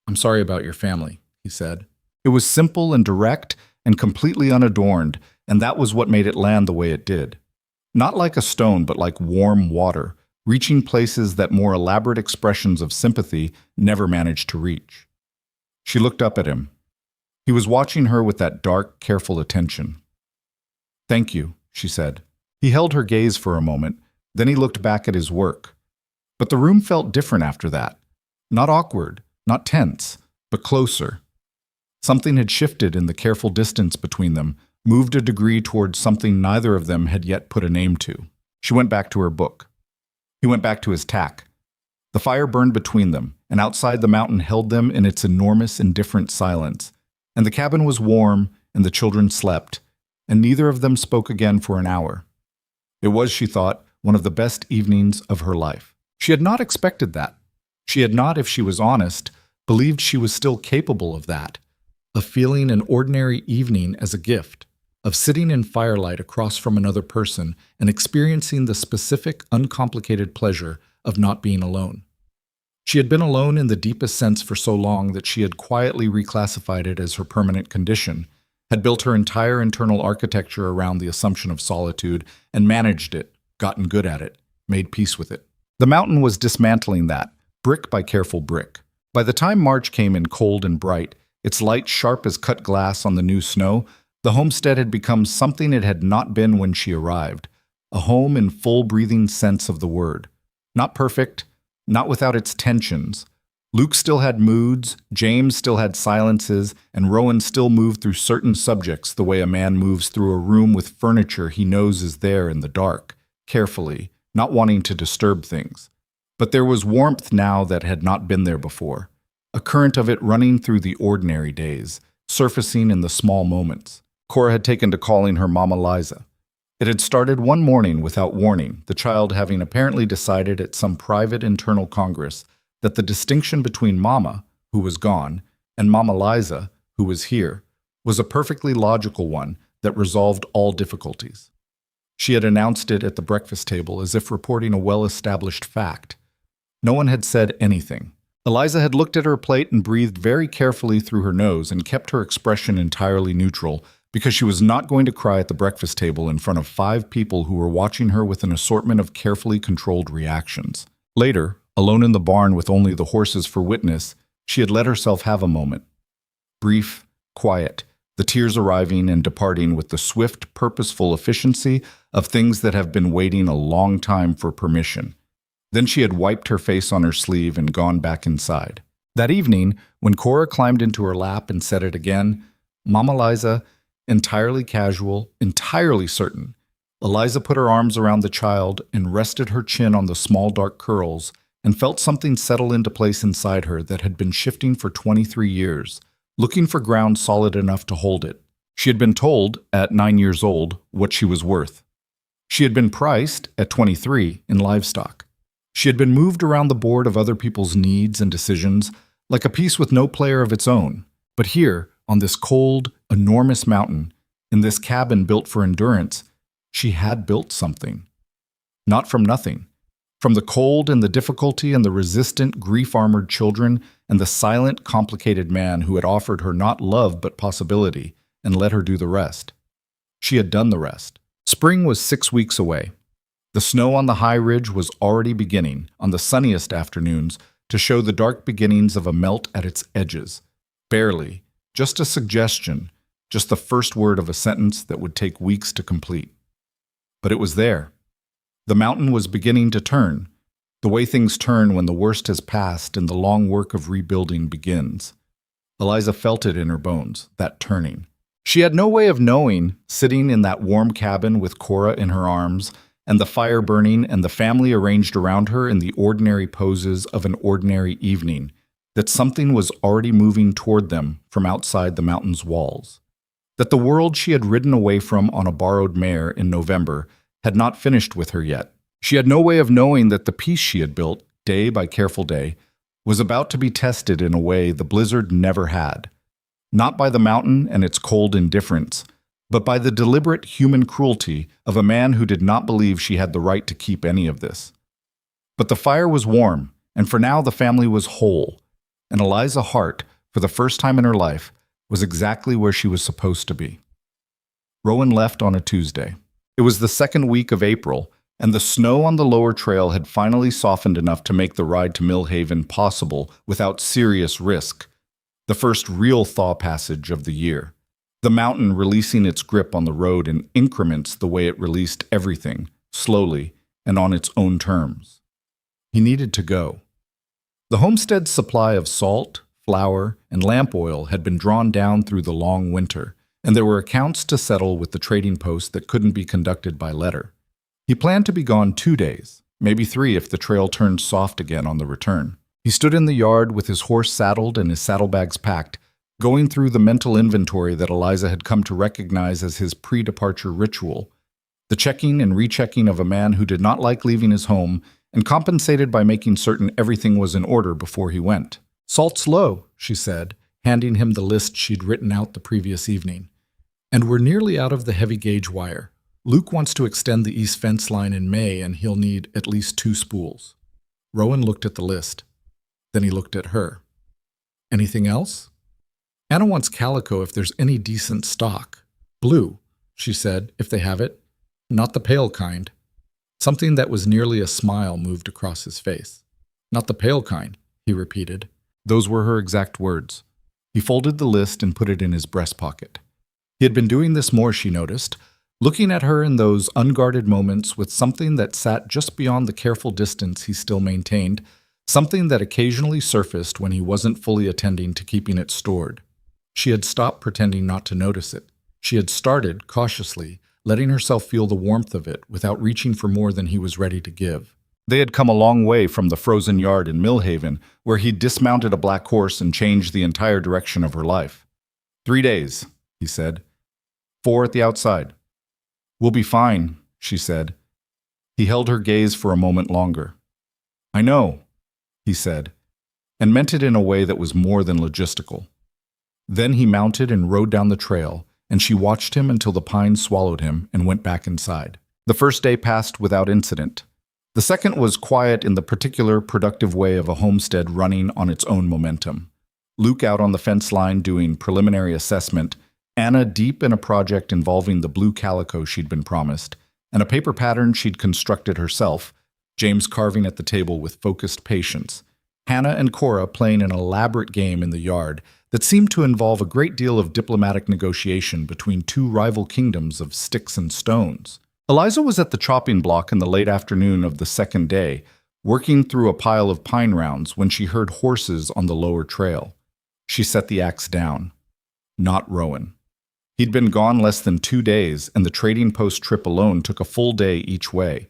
"I'm sorry about your family," he said. It was simple and direct and completely unadorned, and that was what made it land the way it did. Not like a stone, but like warm water, reaching places that more elaborate expressions of sympathy never managed to reach. She looked up at him. He was watching her with that dark, careful attention. "Thank you," she said. He held her gaze for a moment, then he looked back at his work. But the room felt different after that. Not awkward, not tense, but closer. Something had shifted in the careful distance between them, moved a degree towards something neither of them had yet put a name to. She went back to her book. He went back to his tack. The fire burned between them, and outside the mountain held them in its enormous, indifferent silence. And the cabin was warm, and the children slept, and neither of them spoke again for an hour. It was, she thought, one of the best evenings of her life. She had not expected that. She had not, if she was honest, believed she was still capable of that, of feeling an ordinary evening as a gift, of sitting in firelight across from another person and experiencing the specific, uncomplicated pleasure of not being alone. She had been alone in the deepest sense for so long that she had quietly reclassified it as her permanent condition, had built her entire internal architecture around the assumption of solitude, and managed it, gotten good at it, made peace with it. The mountain was dismantling that, brick by careful brick. By the time March came in cold and bright, its light sharp as cut glass on the new snow, the homestead had become something it had not been when she arrived, a home in full breathing sense of the word. Not perfect, not without its tensions. Luke still had moods, James still had silences, and Rowan still moved through certain subjects the way a man moves through a room with furniture he knows is there in the dark, carefully, not wanting to disturb things. But there was warmth now that had not been there before, a current of it running through the ordinary days, surfacing in the small moments. Cora had taken to calling her Mama Liza. It had started one morning without warning, the child having apparently decided at some private internal congress that the distinction between Mama, who was gone, and Mama Liza, who was here, was a perfectly logical one that resolved all difficulties. She had announced it at the breakfast table as if reporting a well-established fact. No one had said anything. Eliza had looked at her plate and breathed very carefully through her nose and kept her expression entirely neutral, because she was not going to cry at the breakfast table in front of 5 people who were watching her with an assortment of carefully controlled reactions. Later, alone in the barn with only the horses for witness, she had let herself have a moment. Brief, quiet, the tears arriving and departing with the swift, purposeful efficiency of things that have been waiting a long time for permission. Then she had wiped her face on her sleeve and gone back inside. That evening, when Cora climbed into her lap and said it again, Mama Liza, entirely casual, entirely certain, Eliza put her arms around the child and rested her chin on the small dark curls and felt something settle into place inside her that had been shifting for 23 years, looking for ground solid enough to hold it. She had been told, at 9 years old, what she was worth. She had been priced, at 23, in livestock. She had been moved around the board of other people's needs and decisions, like a piece with no player of its own. But here, on this cold, enormous mountain, in this cabin built for endurance, she had built something. Not from nothing. From the cold and the difficulty and the resistant, grief-armored children and the silent, complicated man who had offered her not love but possibility and let her do the rest. She had done the rest. Spring was 6 weeks away. The snow on the high ridge was already beginning, on the sunniest afternoons, to show the dark beginnings of a melt at its edges. Barely, just a suggestion, just the first word of a sentence that would take weeks to complete. But it was there. The mountain was beginning to turn. The way things turn when the worst has passed and the long work of rebuilding begins. Eliza felt it in her bones, that turning. She had no way of knowing, sitting in that warm cabin with Cora in her arms, and the fire burning and the family arranged around her in the ordinary poses of an ordinary evening, that something was already moving toward them from outside the mountain's walls. That the world she had ridden away from on a borrowed mare in November had not finished with her yet. She had no way of knowing that the peace she had built, day by careful day, was about to be tested in a way the blizzard never had. Not by the mountain and its cold indifference, but by the deliberate human cruelty of a man who did not believe she had the right to keep any of this. But the fire was warm, and for now the family was whole, and Eliza Hart, for the first time in her life, was exactly where she was supposed to be. Rowan left on a Tuesday. It was the second week of April, and the snow on the lower trail had finally softened enough to make the ride to Mill Haven possible without serious risk. The first real thaw passage of the year. The mountain releasing its grip on the road in increments the way it released everything, slowly and on its own terms. He needed to go. The homestead's supply of salt, flour, and lamp oil had been drawn down through the long winter, and there were accounts to settle with the trading post that couldn't be conducted by letter. He planned to be gone 2 days, maybe 3 if the trail turned soft again on the return. He stood in the yard with his horse saddled and his saddlebags packed, going through the mental inventory that Eliza had come to recognize as his pre-departure ritual, the checking and rechecking of a man who did not like leaving his home and compensated by making certain everything was in order before he went. "Salt's low," she said, handing him the list she'd written out the previous evening. "And we're nearly out of the heavy gauge wire. Luke wants to extend the east fence line in May, and he'll need at least 2 spools." Rowan looked at the list. Then he looked at her. "Anything else?" "Anna wants calico if there's any decent stock. Blue," she said, "if they have it. Not the pale kind." Something that was nearly a smile moved across his face. "Not the pale kind," he repeated. Those were her exact words. He folded the list and put it in his breast pocket. He had been doing this more, she noticed, looking at her in those unguarded moments with something that sat just beyond the careful distance he still maintained, something that occasionally surfaced when he wasn't fully attending to keeping it stored. She had stopped pretending not to notice it. She had started, cautiously, letting herself feel the warmth of it without reaching for more than he was ready to give. They had come a long way from the frozen yard in Mill Haven, where he'd dismounted a black horse and changed the entire direction of her life. 3 days, he said. 4 at the outside. "We'll be fine," she said. He held her gaze for a moment longer. "I know," he said, and meant it in a way that was more than logistical. Then he mounted and rode down the trail, and she watched him until the pines swallowed him and went back inside. The first day passed without incident. The second was quiet in the particular productive way of a homestead running on its own momentum. Luke out on the fence line doing preliminary assessment, Anna deep in a project involving the blue calico she'd been promised, and a paper pattern she'd constructed herself, James carving at the table with focused patience, Hannah and Cora playing an elaborate game in the yard that seemed to involve a great deal of diplomatic negotiation between 2 rival kingdoms of sticks and stones. Eliza was at the chopping block in the late afternoon of the second day, working through a pile of pine rounds when she heard horses on the lower trail. She set the axe down. Not Rowan. He'd been gone less than 2 days, and the trading post trip alone took a full day each way.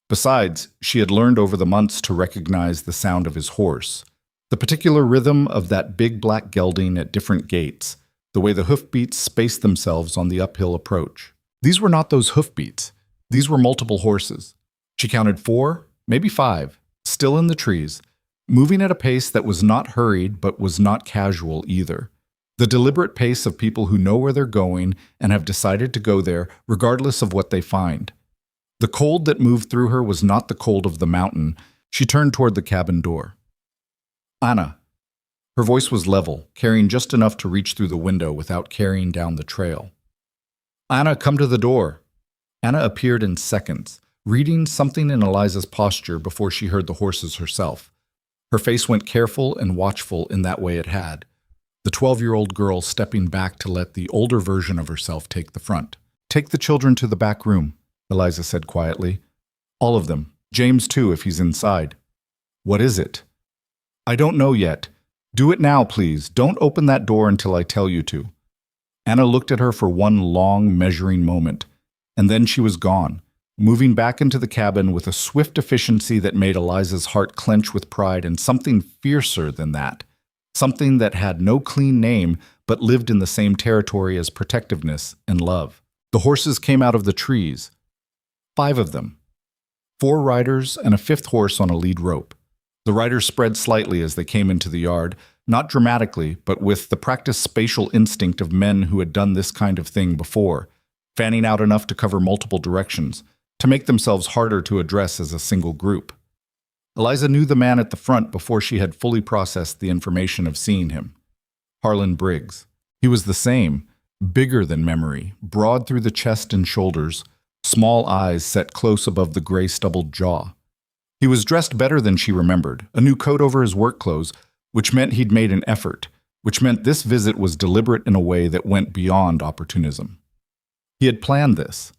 Besides, she had learned over the months to recognize the sound of his horse, the particular rhythm of that big black gelding at different gaits, the way the hoofbeats spaced themselves on the uphill approach. These were not those hoofbeats. These were multiple horses. She counted 4, maybe 5, still in the trees, moving at a pace that was not hurried but was not casual either. The deliberate pace of people who know where they're going and have decided to go there regardless of what they find. The cold that moved through her was not the cold of the mountain. She turned toward the cabin door. "Anna." Her voice was level, carrying just enough to reach through the window without carrying down the trail. "Anna, come to the door." Anna appeared in seconds, reading something in Eliza's posture before she heard the horses herself. Her face went careful and watchful in that way it had, the 12-year-old girl stepping back to let the older version of herself take the front. "Take the children to the back room," Eliza said quietly. "All of them. James, too, if he's inside." What is it? I don't know yet. Do it now, please. Don't open that door until I tell you to. Anna looked at her for one long, measuring moment, and then she was gone, moving back into the cabin with a swift efficiency that made Eliza's heart clench with pride and something fiercer than that, something that had no clean name but lived in the same territory as protectiveness and love. The horses came out of the trees. 5 of them. 4 riders and a 5th horse on a lead rope. The riders spread slightly as they came into the yard, not dramatically, but with the practiced spatial instinct of men who had done this kind of thing before, fanning out enough to cover multiple directions, to make themselves harder to address as a single group. Eliza knew the man at the front before she had fully processed the information of seeing him. Harlan Briggs. He was the same, bigger than memory, broad through the chest and shoulders, small eyes set close above the gray stubbled jaw. He was dressed better than she remembered, a new coat over his work clothes, which meant he'd made an effort, which meant this visit was deliberate in a way that went beyond opportunism. He had planned this.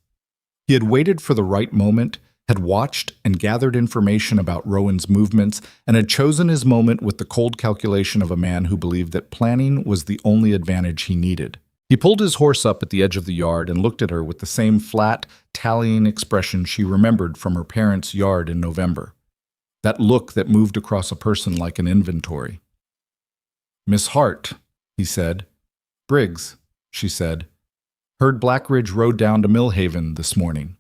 He had waited for the right moment, had watched and gathered information about Rowan's movements, and had chosen his moment with the cold calculation of a man who believed that planning was the only advantage he needed. He pulled his horse up at the edge of the yard and looked at her with the same flat, tallying expression she remembered from her parents' yard in November. That look that moved across a person like an inventory. "Miss Hart," he said. "Briggs," she said. "Heard Blackridge rode down to Millhaven this morning."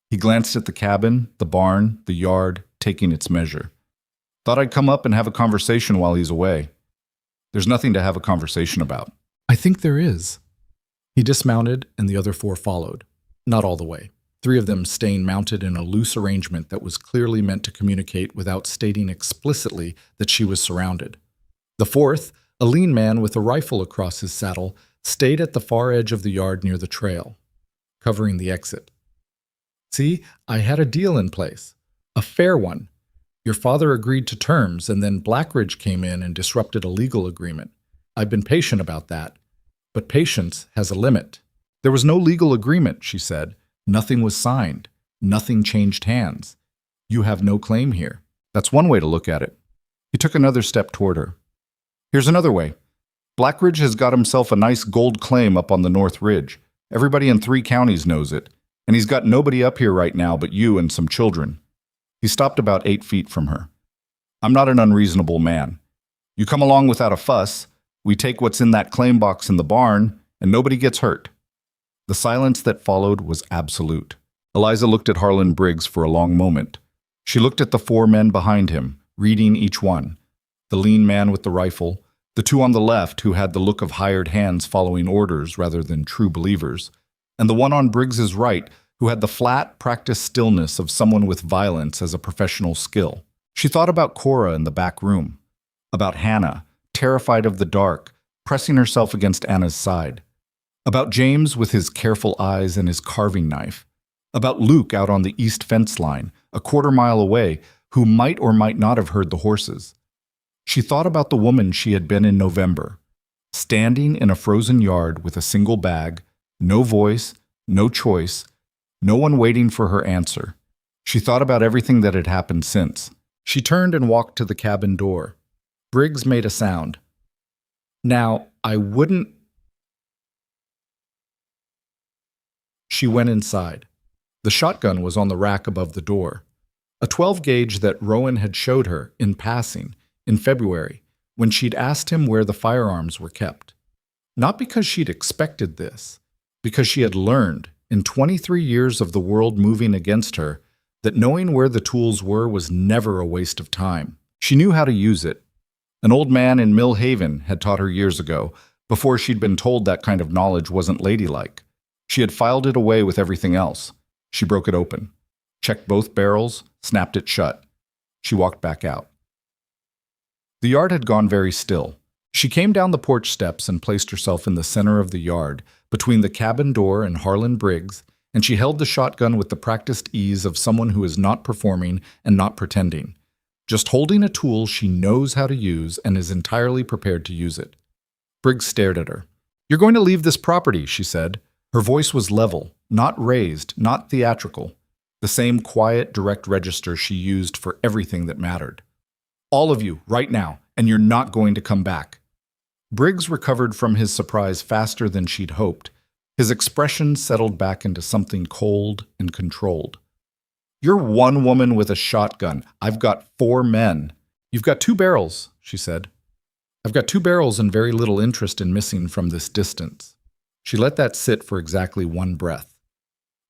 He glanced at the cabin, the barn, the yard, taking its measure. "Thought I'd come up and have a conversation while he's away." "There's nothing to have a conversation about." "I think there is." He dismounted, and the other 4 followed. Not all the way. 3 of them staying mounted in a loose arrangement that was clearly meant to communicate without stating explicitly that she was surrounded. The 4th, a lean man with a rifle across his saddle, stayed at the far edge of the yard near the trail, covering the exit. "See, I had a deal in place. A fair one. Your father agreed to terms, and then Blackridge came in and disrupted a legal agreement. I've been patient about that. But patience has a limit." "There was no legal agreement," she said. "Nothing was signed. Nothing changed hands. You have no claim here." "That's one way to look at it." He took another step toward her. "Here's another way. Blackridge has got himself a nice gold claim up on the North Ridge. Everybody in 3 counties knows it. And he's got nobody up here right now but you and some children." He stopped about 8 feet from her. "I'm not an unreasonable man. You come along without a fuss, we take what's in that claim box in the barn, and nobody gets hurt." The silence that followed was absolute. Eliza looked at Harlan Briggs for a long moment. She looked at the 4 men behind him, reading each one. The lean man with the rifle, the 2 on the left who had the look of hired hands following orders rather than true believers, and the one on Briggs's right who had the flat, practiced stillness of someone with violence as a professional skill. She thought about Cora in the back room, about Hannah, terrified of the dark, pressing herself against Anna's side, about James with his careful eyes and his carving knife, about Luke out on the east fence line, a quarter-mile away, who might or might not have heard the horses. She thought about the woman she had been in November, standing in a frozen yard with a single bag, no voice, no choice, no one waiting for her answer. She thought about everything that had happened since. She turned and walked to the cabin door. Briggs made a sound. "Now, I wouldn't..." She went inside. The shotgun was on the rack above the door. A 12-gauge that Rowan had showed her, in passing, in February, when she'd asked him where the firearms were kept. Not because she'd expected this, because she had learned, in 23 years of the world moving against her, that knowing where the tools were was never a waste of time. She knew how to use it. An old man in Millhaven had taught her years ago, before she'd been told that kind of knowledge wasn't ladylike. She had filed it away with everything else. She broke it open, checked both barrels, snapped it shut. She walked back out. The yard had gone very still. She came down the porch steps and placed herself in the center of the yard, between the cabin door and Harlan Briggs, and she held the shotgun with the practiced ease of someone who is not performing and not pretending, just holding a tool she knows how to use and is entirely prepared to use it. Briggs stared at her. "You're going to leave this property," she said. Her voice was level, not raised, not theatrical, the same quiet, direct register she used for everything that mattered. All of you, right now, and you're not going to come back." Briggs recovered from his surprise faster than she'd hoped. His expression settled back into something cold and controlled. "You're one woman with a shotgun. I've got 4 men. You've got 2 barrels," she said. "I've got 2 barrels and very little interest in missing from this distance." She let that sit for exactly 1 breath.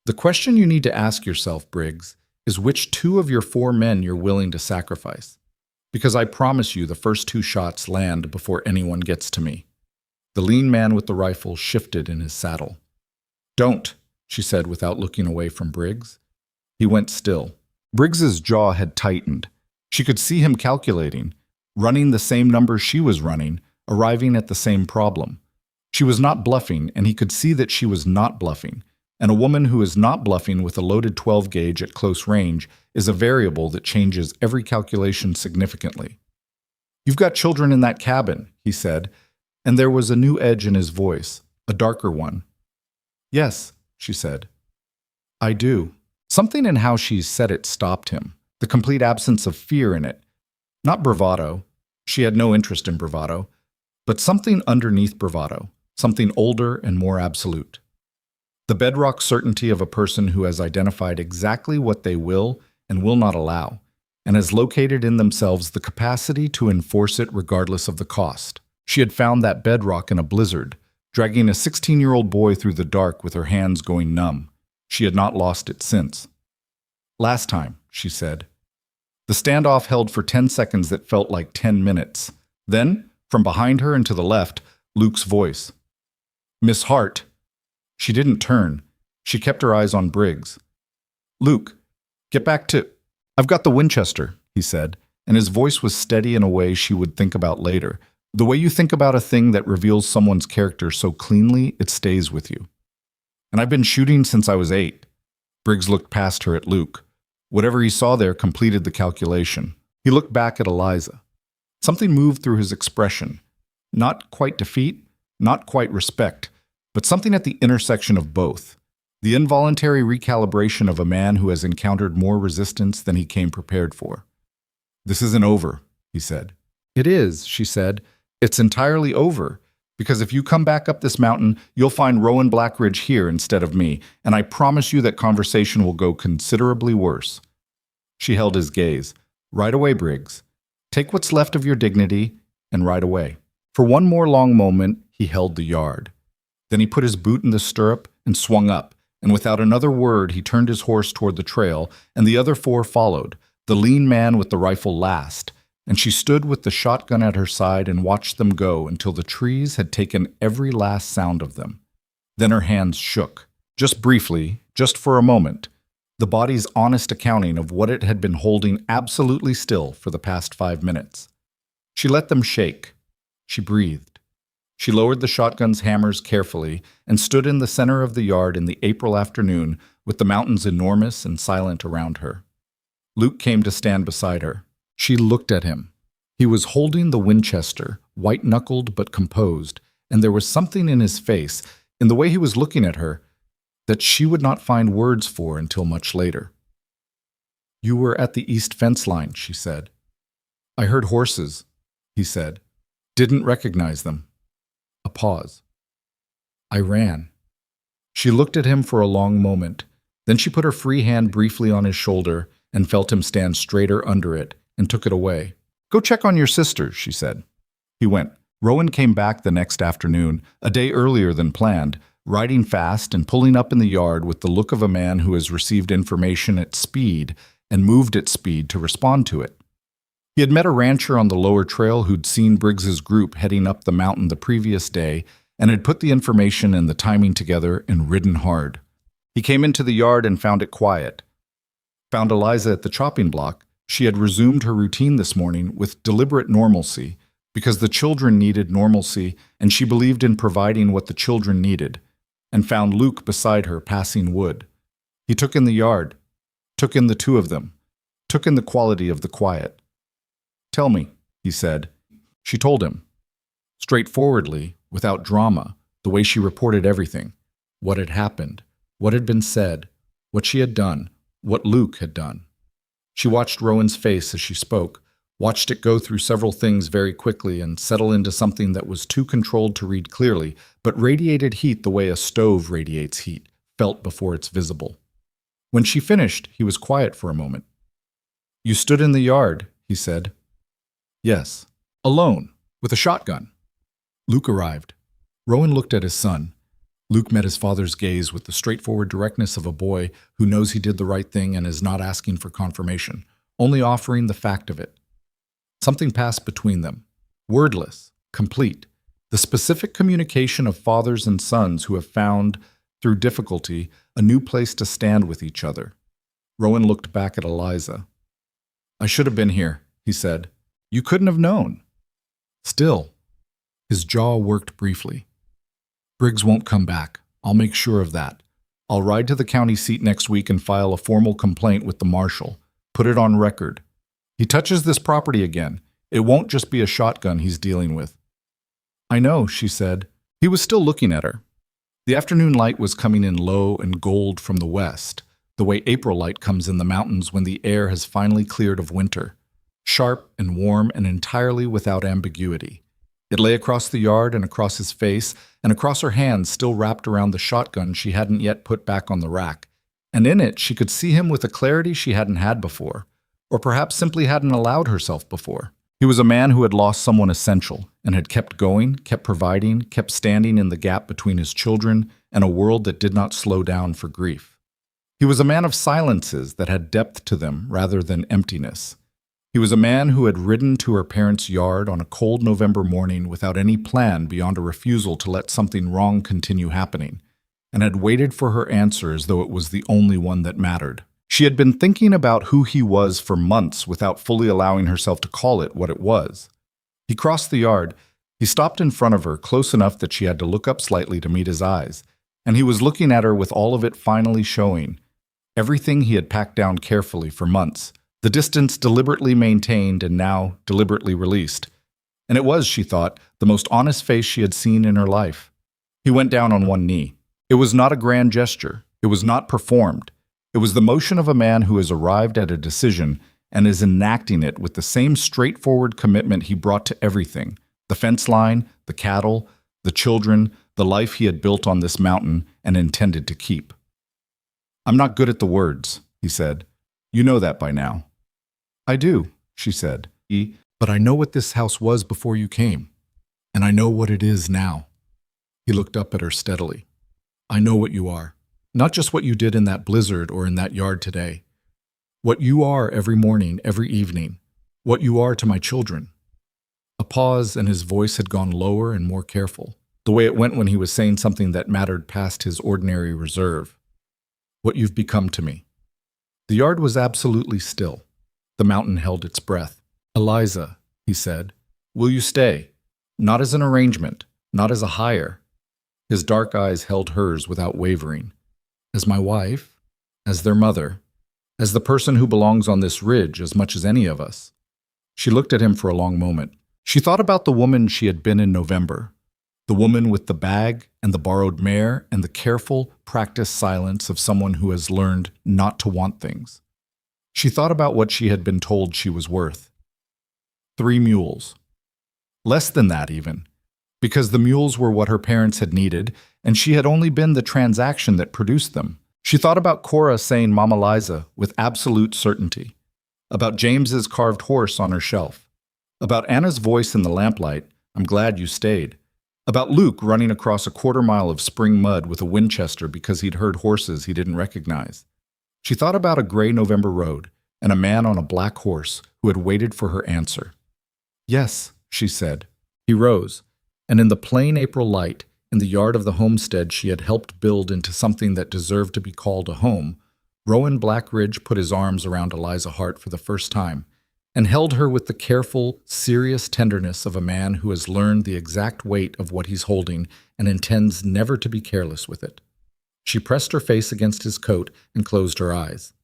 "The question you need to ask yourself, Briggs, is which 2 of your 4 men you're willing to sacrifice. Because I promise you the first 2 shots land before anyone gets to me." The lean man with the rifle shifted in his saddle. "Don't," she said without looking away from Briggs. He went still. Briggs's jaw had tightened. She could see him calculating, running the same numbers she was running, arriving at the same problem. She was not bluffing, and he could see that she was not bluffing. And a woman who is not bluffing with a loaded 12 gauge at close range is a variable that changes every calculation significantly. "You've got children in that cabin," he said, and there was a new edge in his voice, a darker one. "Yes," she said. "I do." Something in how she said it stopped him, the complete absence of fear in it. Not bravado. She had no interest in bravado, but something underneath bravado, something older and more absolute. The bedrock certainty of a person who has identified exactly what they will and will not allow, and has located in themselves the capacity to enforce it regardless of the cost. She had found that bedrock in a blizzard, dragging a 16-year-old boy through the dark with her hands going numb. She had not lost it since. "Last time," she said. The standoff held for 10 seconds that felt like 10 minutes. Then, from behind her and to the left, Luke's voice. "Miss Hart." She didn't turn. She kept her eyes on Briggs. "Luke, get back to—" "I've got the Winchester," he said, and his voice was steady in a way she would think about later. The way you think about a thing that reveals someone's character so cleanly it stays with you. "And I've been shooting since I was 8. Briggs looked past her at Luke. Whatever he saw there completed the calculation. He looked back at Eliza. Something moved through his expression. Not quite defeat, not quite respect, but something at the intersection of both. The involuntary recalibration of a man who has encountered more resistance than he came prepared for. "This isn't over," he said. "It is," she said. "It's entirely over. Because if you come back up this mountain, you'll find Rowan Blackridge here instead of me, and I promise you that conversation will go considerably worse." She held his gaze. "Right away, Briggs. Take what's left of your dignity, and right away." For one more long moment, he held the yard. Then he put his boot in the stirrup and swung up, and without another word he turned his horse toward the trail, and the other 4 followed, the lean man with the rifle last, and she stood with the shotgun at her side and watched them go until the trees had taken every last sound of them. Then her hands shook, just briefly, just for a moment, the body's honest accounting of what it had been holding absolutely still for the past 5 minutes. She let them shake. She breathed. She lowered the shotgun's hammers carefully and stood in the center of the yard in the April afternoon with the mountains enormous and silent around her. Luke came to stand beside her. She looked at him. He was holding the Winchester, white-knuckled but composed, and there was something in his face, in the way he was looking at her, that she would not find words for until much later. "You were at the east fence line," she said. "I heard horses," he said. "Didn't recognize them." A pause. "I ran." She looked at him for a long moment. Then she put her free hand briefly on his shoulder and felt him stand straighter under it and took it away. "Go check on your sister," she said. He went. Rowan came back the next afternoon, a day earlier than planned, riding fast and pulling up in the yard with the look of a man who has received information at speed and moved at speed to respond to it. He had met a rancher on the lower trail who'd seen Briggs's group heading up the mountain the previous day and had put the information and the timing together and ridden hard. He came into the yard and found it quiet. Found Eliza at the chopping block. She had resumed her routine this morning with deliberate normalcy because the children needed normalcy and she believed in providing what the children needed, and found Luke beside her passing wood. He took in the yard, took in the 2 of them, took in the quality of the quiet. "Tell me," he said. She told him, straightforwardly, without drama, the way she reported everything, what had happened, what had been said, what she had done, what Luke had done. She watched Rowan's face as she spoke, watched it go through several things very quickly and settle into something that was too controlled to read clearly, but radiated heat the way a stove radiates heat, felt before it's visible. When she finished, he was quiet for a moment. "You stood in the yard," he said. "Yes. Alone, with a shotgun." Luke arrived. Rowan looked at his son. Luke met his father's gaze with the straightforward directness of a boy who knows he did the right thing and is not asking for confirmation, only offering the fact of it. Something passed between them, wordless, complete, the specific communication of fathers and sons who have found, through difficulty, a new place to stand with each other. Rowan looked back at Eliza. "I should have been here," he said. "You couldn't have known." Still, his jaw worked briefly. "Briggs won't come back. I'll make sure of that. I'll ride to the county seat next week and file a formal complaint with the marshal. Put it on record. He touches this property again. It won't just be a shotgun he's dealing with." "I know," she said. He was still looking at her. The afternoon light was coming in low and gold from the west, the way April light comes in the mountains when the air has finally cleared of winter, sharp and warm and entirely without ambiguity. It lay across the yard and across his face and across her hands still wrapped around the shotgun she hadn't yet put back on the rack. And in it she could see him with a clarity she hadn't had before, or perhaps simply hadn't allowed herself before. He was a man who had lost someone essential and had kept going, kept providing, kept standing in the gap between his children and a world that did not slow down for grief. He was a man of silences that had depth to them rather than emptiness. He was a man who had ridden to her parents' yard on a cold November morning without any plan beyond a refusal to let something wrong continue happening, and had waited for her answer as though it was the only one that mattered. She had been thinking about who he was for months without fully allowing herself to call it what it was. He crossed the yard. He stopped in front of her, close enough that she had to look up slightly to meet his eyes, and he was looking at her with all of it finally showing. Everything he had packed down carefully for months. The distance deliberately maintained and now deliberately released. And it was, she thought, the most honest face she had seen in her life. He went down on one knee. It was not a grand gesture. It was not performed. It was the motion of a man who has arrived at a decision and is enacting it with the same straightforward commitment he brought to everything: the fence line, the cattle, the children, the life he had built on this mountain and intended to keep. "I'm not good at the words," he said. "You know that by now." "I do," she said. "But I know what this house was before you came, and I know what it is now." He looked up at her steadily. "I know what you are. Not just what you did in that blizzard or in that yard today. What you are every morning, every evening. What you are to my children." A pause, and his voice had gone lower and more careful, the way it went when he was saying something that mattered past his ordinary reserve. "What you've become to me." The yard was absolutely still. The mountain held its breath. "Eliza," he said, "will you stay? Not as an arrangement, not as a hire." His dark eyes held hers without wavering. "As my wife, as their mother, as the person who belongs on this ridge as much as any of us." She looked at him for a long moment. She thought about the woman she had been in November, the woman with the bag and the borrowed mare and the careful, practiced silence of someone who has learned not to want things. She thought about what she had been told she was worth. 3 mules. Less than that even, because the mules were what her parents had needed, and she had only been the transaction that produced them. She thought about Cora saying Mama Liza with absolute certainty, about James's carved horse on her shelf, about Anna's voice in the lamplight, "I'm glad you stayed," about Luke running across a quarter-mile of spring mud with a Winchester because he'd heard horses he didn't recognize. She thought about a gray November road and a man on a black horse who had waited for her answer. "Yes," she said. He rose, and in the plain April light, in the yard of the homestead she had helped build into something that deserved to be called a home, Rowan Blackridge put his arms around Eliza Hart for the first time and held her with the careful, serious tenderness of a man who has learned the exact weight of what he's holding and intends never to be careless with it. She pressed her face against his coat and closed her eyes.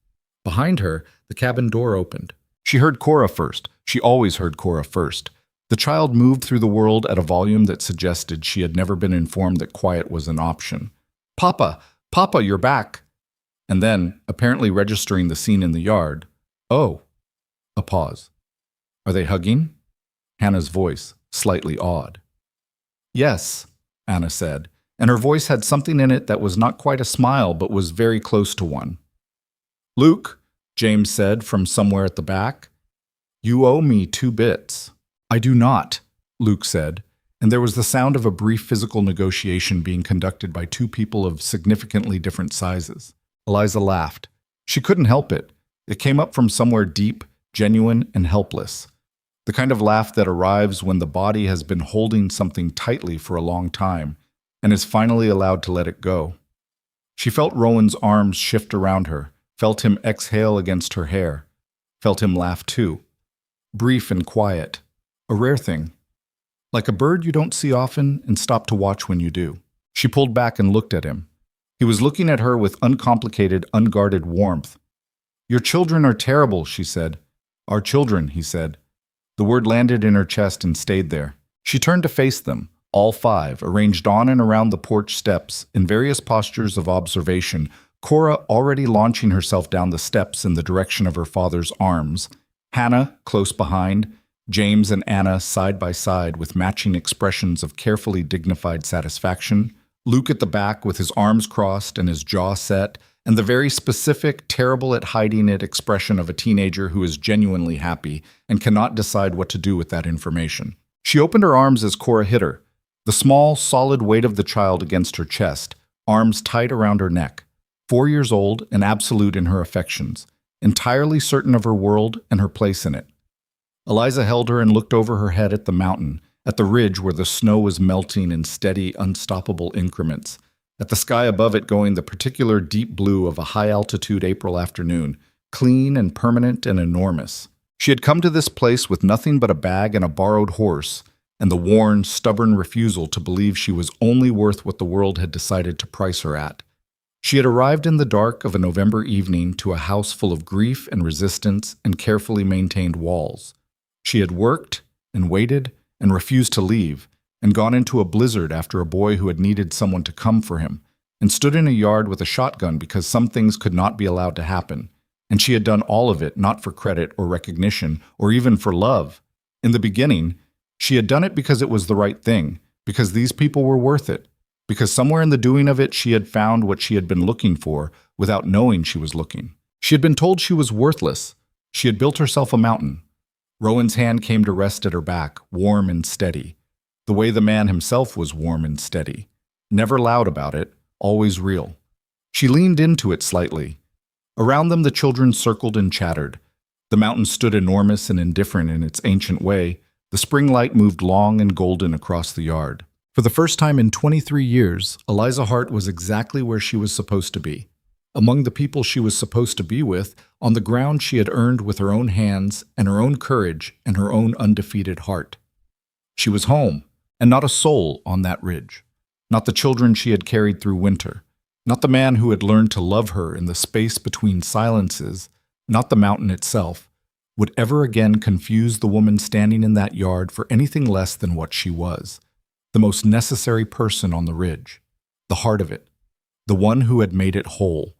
Behind her, the cabin door opened. She heard Cora first. She always heard Cora first. The child moved through the world at a volume that suggested she had never been informed that quiet was an option. "Papa! Papa, you're back!" And then, apparently registering the scene in the yard, "Oh." A pause. Are they hugging? Hannah's voice, slightly awed. Yes, Anna said, and her voice had something in it that was not quite a smile but was very close to one. Luke, James said from somewhere at the back, you owe me 2 bits. I do not, Luke said, and there was the sound of a brief physical negotiation being conducted by 2 people of significantly different sizes. Eliza laughed. She couldn't help it. It came up from somewhere deep, genuine, and helpless. The kind of laugh that arrives when the body has been holding something tightly for a long time and is finally allowed to let it go. She felt Rowan's arms shift around her, felt him exhale against her hair, felt him laugh too. Brief and quiet, a rare thing. Like a bird you don't see often and stop to watch when you do. She pulled back and looked at him. He was looking at her with uncomplicated, unguarded warmth. Your children are terrible, she said. Our children, he said. The word landed in her chest and stayed there. She turned to face them, all 5, arranged on and around the porch steps in various postures of observation, Cora already launching herself down the steps in the direction of her father's arms, Hannah close behind, James and Anna side by side with matching expressions of carefully dignified satisfaction, Luke at the back with his arms crossed and his jaw set, and the very specific, terrible at hiding it expression of a teenager who is genuinely happy and cannot decide what to do with that information. She opened her arms as Cora hit her, the small, solid weight of the child against her chest, arms tight around her neck. 4 years old and absolute in her affections, entirely certain of her world and her place in it. Eliza held her and looked over her head at the mountain, at the ridge where the snow was melting in steady, unstoppable increments, at the sky above it going the particular deep blue of a high-altitude April afternoon, clean and permanent and enormous. She had come to this place with nothing but a bag and a borrowed horse, and the worn, stubborn refusal to believe she was only worth what the world had decided to price her at. She had arrived in the dark of a November evening to a house full of grief and resistance and carefully maintained walls. She had worked and waited and refused to leave, and gone into a blizzard after a boy who had needed someone to come for him, and stood in a yard with a shotgun because some things could not be allowed to happen. And she had done all of it not for credit or recognition or even for love. In the beginning, she had done it because it was the right thing, because these people were worth it, because somewhere in the doing of it she had found what she had been looking for without knowing she was looking. She had been told she was worthless. She had built herself a mountain. Rowan's hand came to rest at her back, warm and steady, the way the man himself was warm and steady, never loud about it, always real. She leaned into it slightly. Around them the children circled and chattered. The mountain stood enormous and indifferent in its ancient way. The spring light moved long and golden across the yard. For the first time in 23 years, Eliza Hart was exactly where she was supposed to be. Among the people she was supposed to be with, on the ground she had earned with her own hands and her own courage and her own undefeated heart. She was home, and not a soul on that ridge. Not the children she had carried through winter. Not the man who had learned to love her in the space between silences. Not the mountain itself would ever again confuse the woman standing in that yard for anything less than what she was. The most necessary person on the ridge. The heart of it. The one who had made it whole.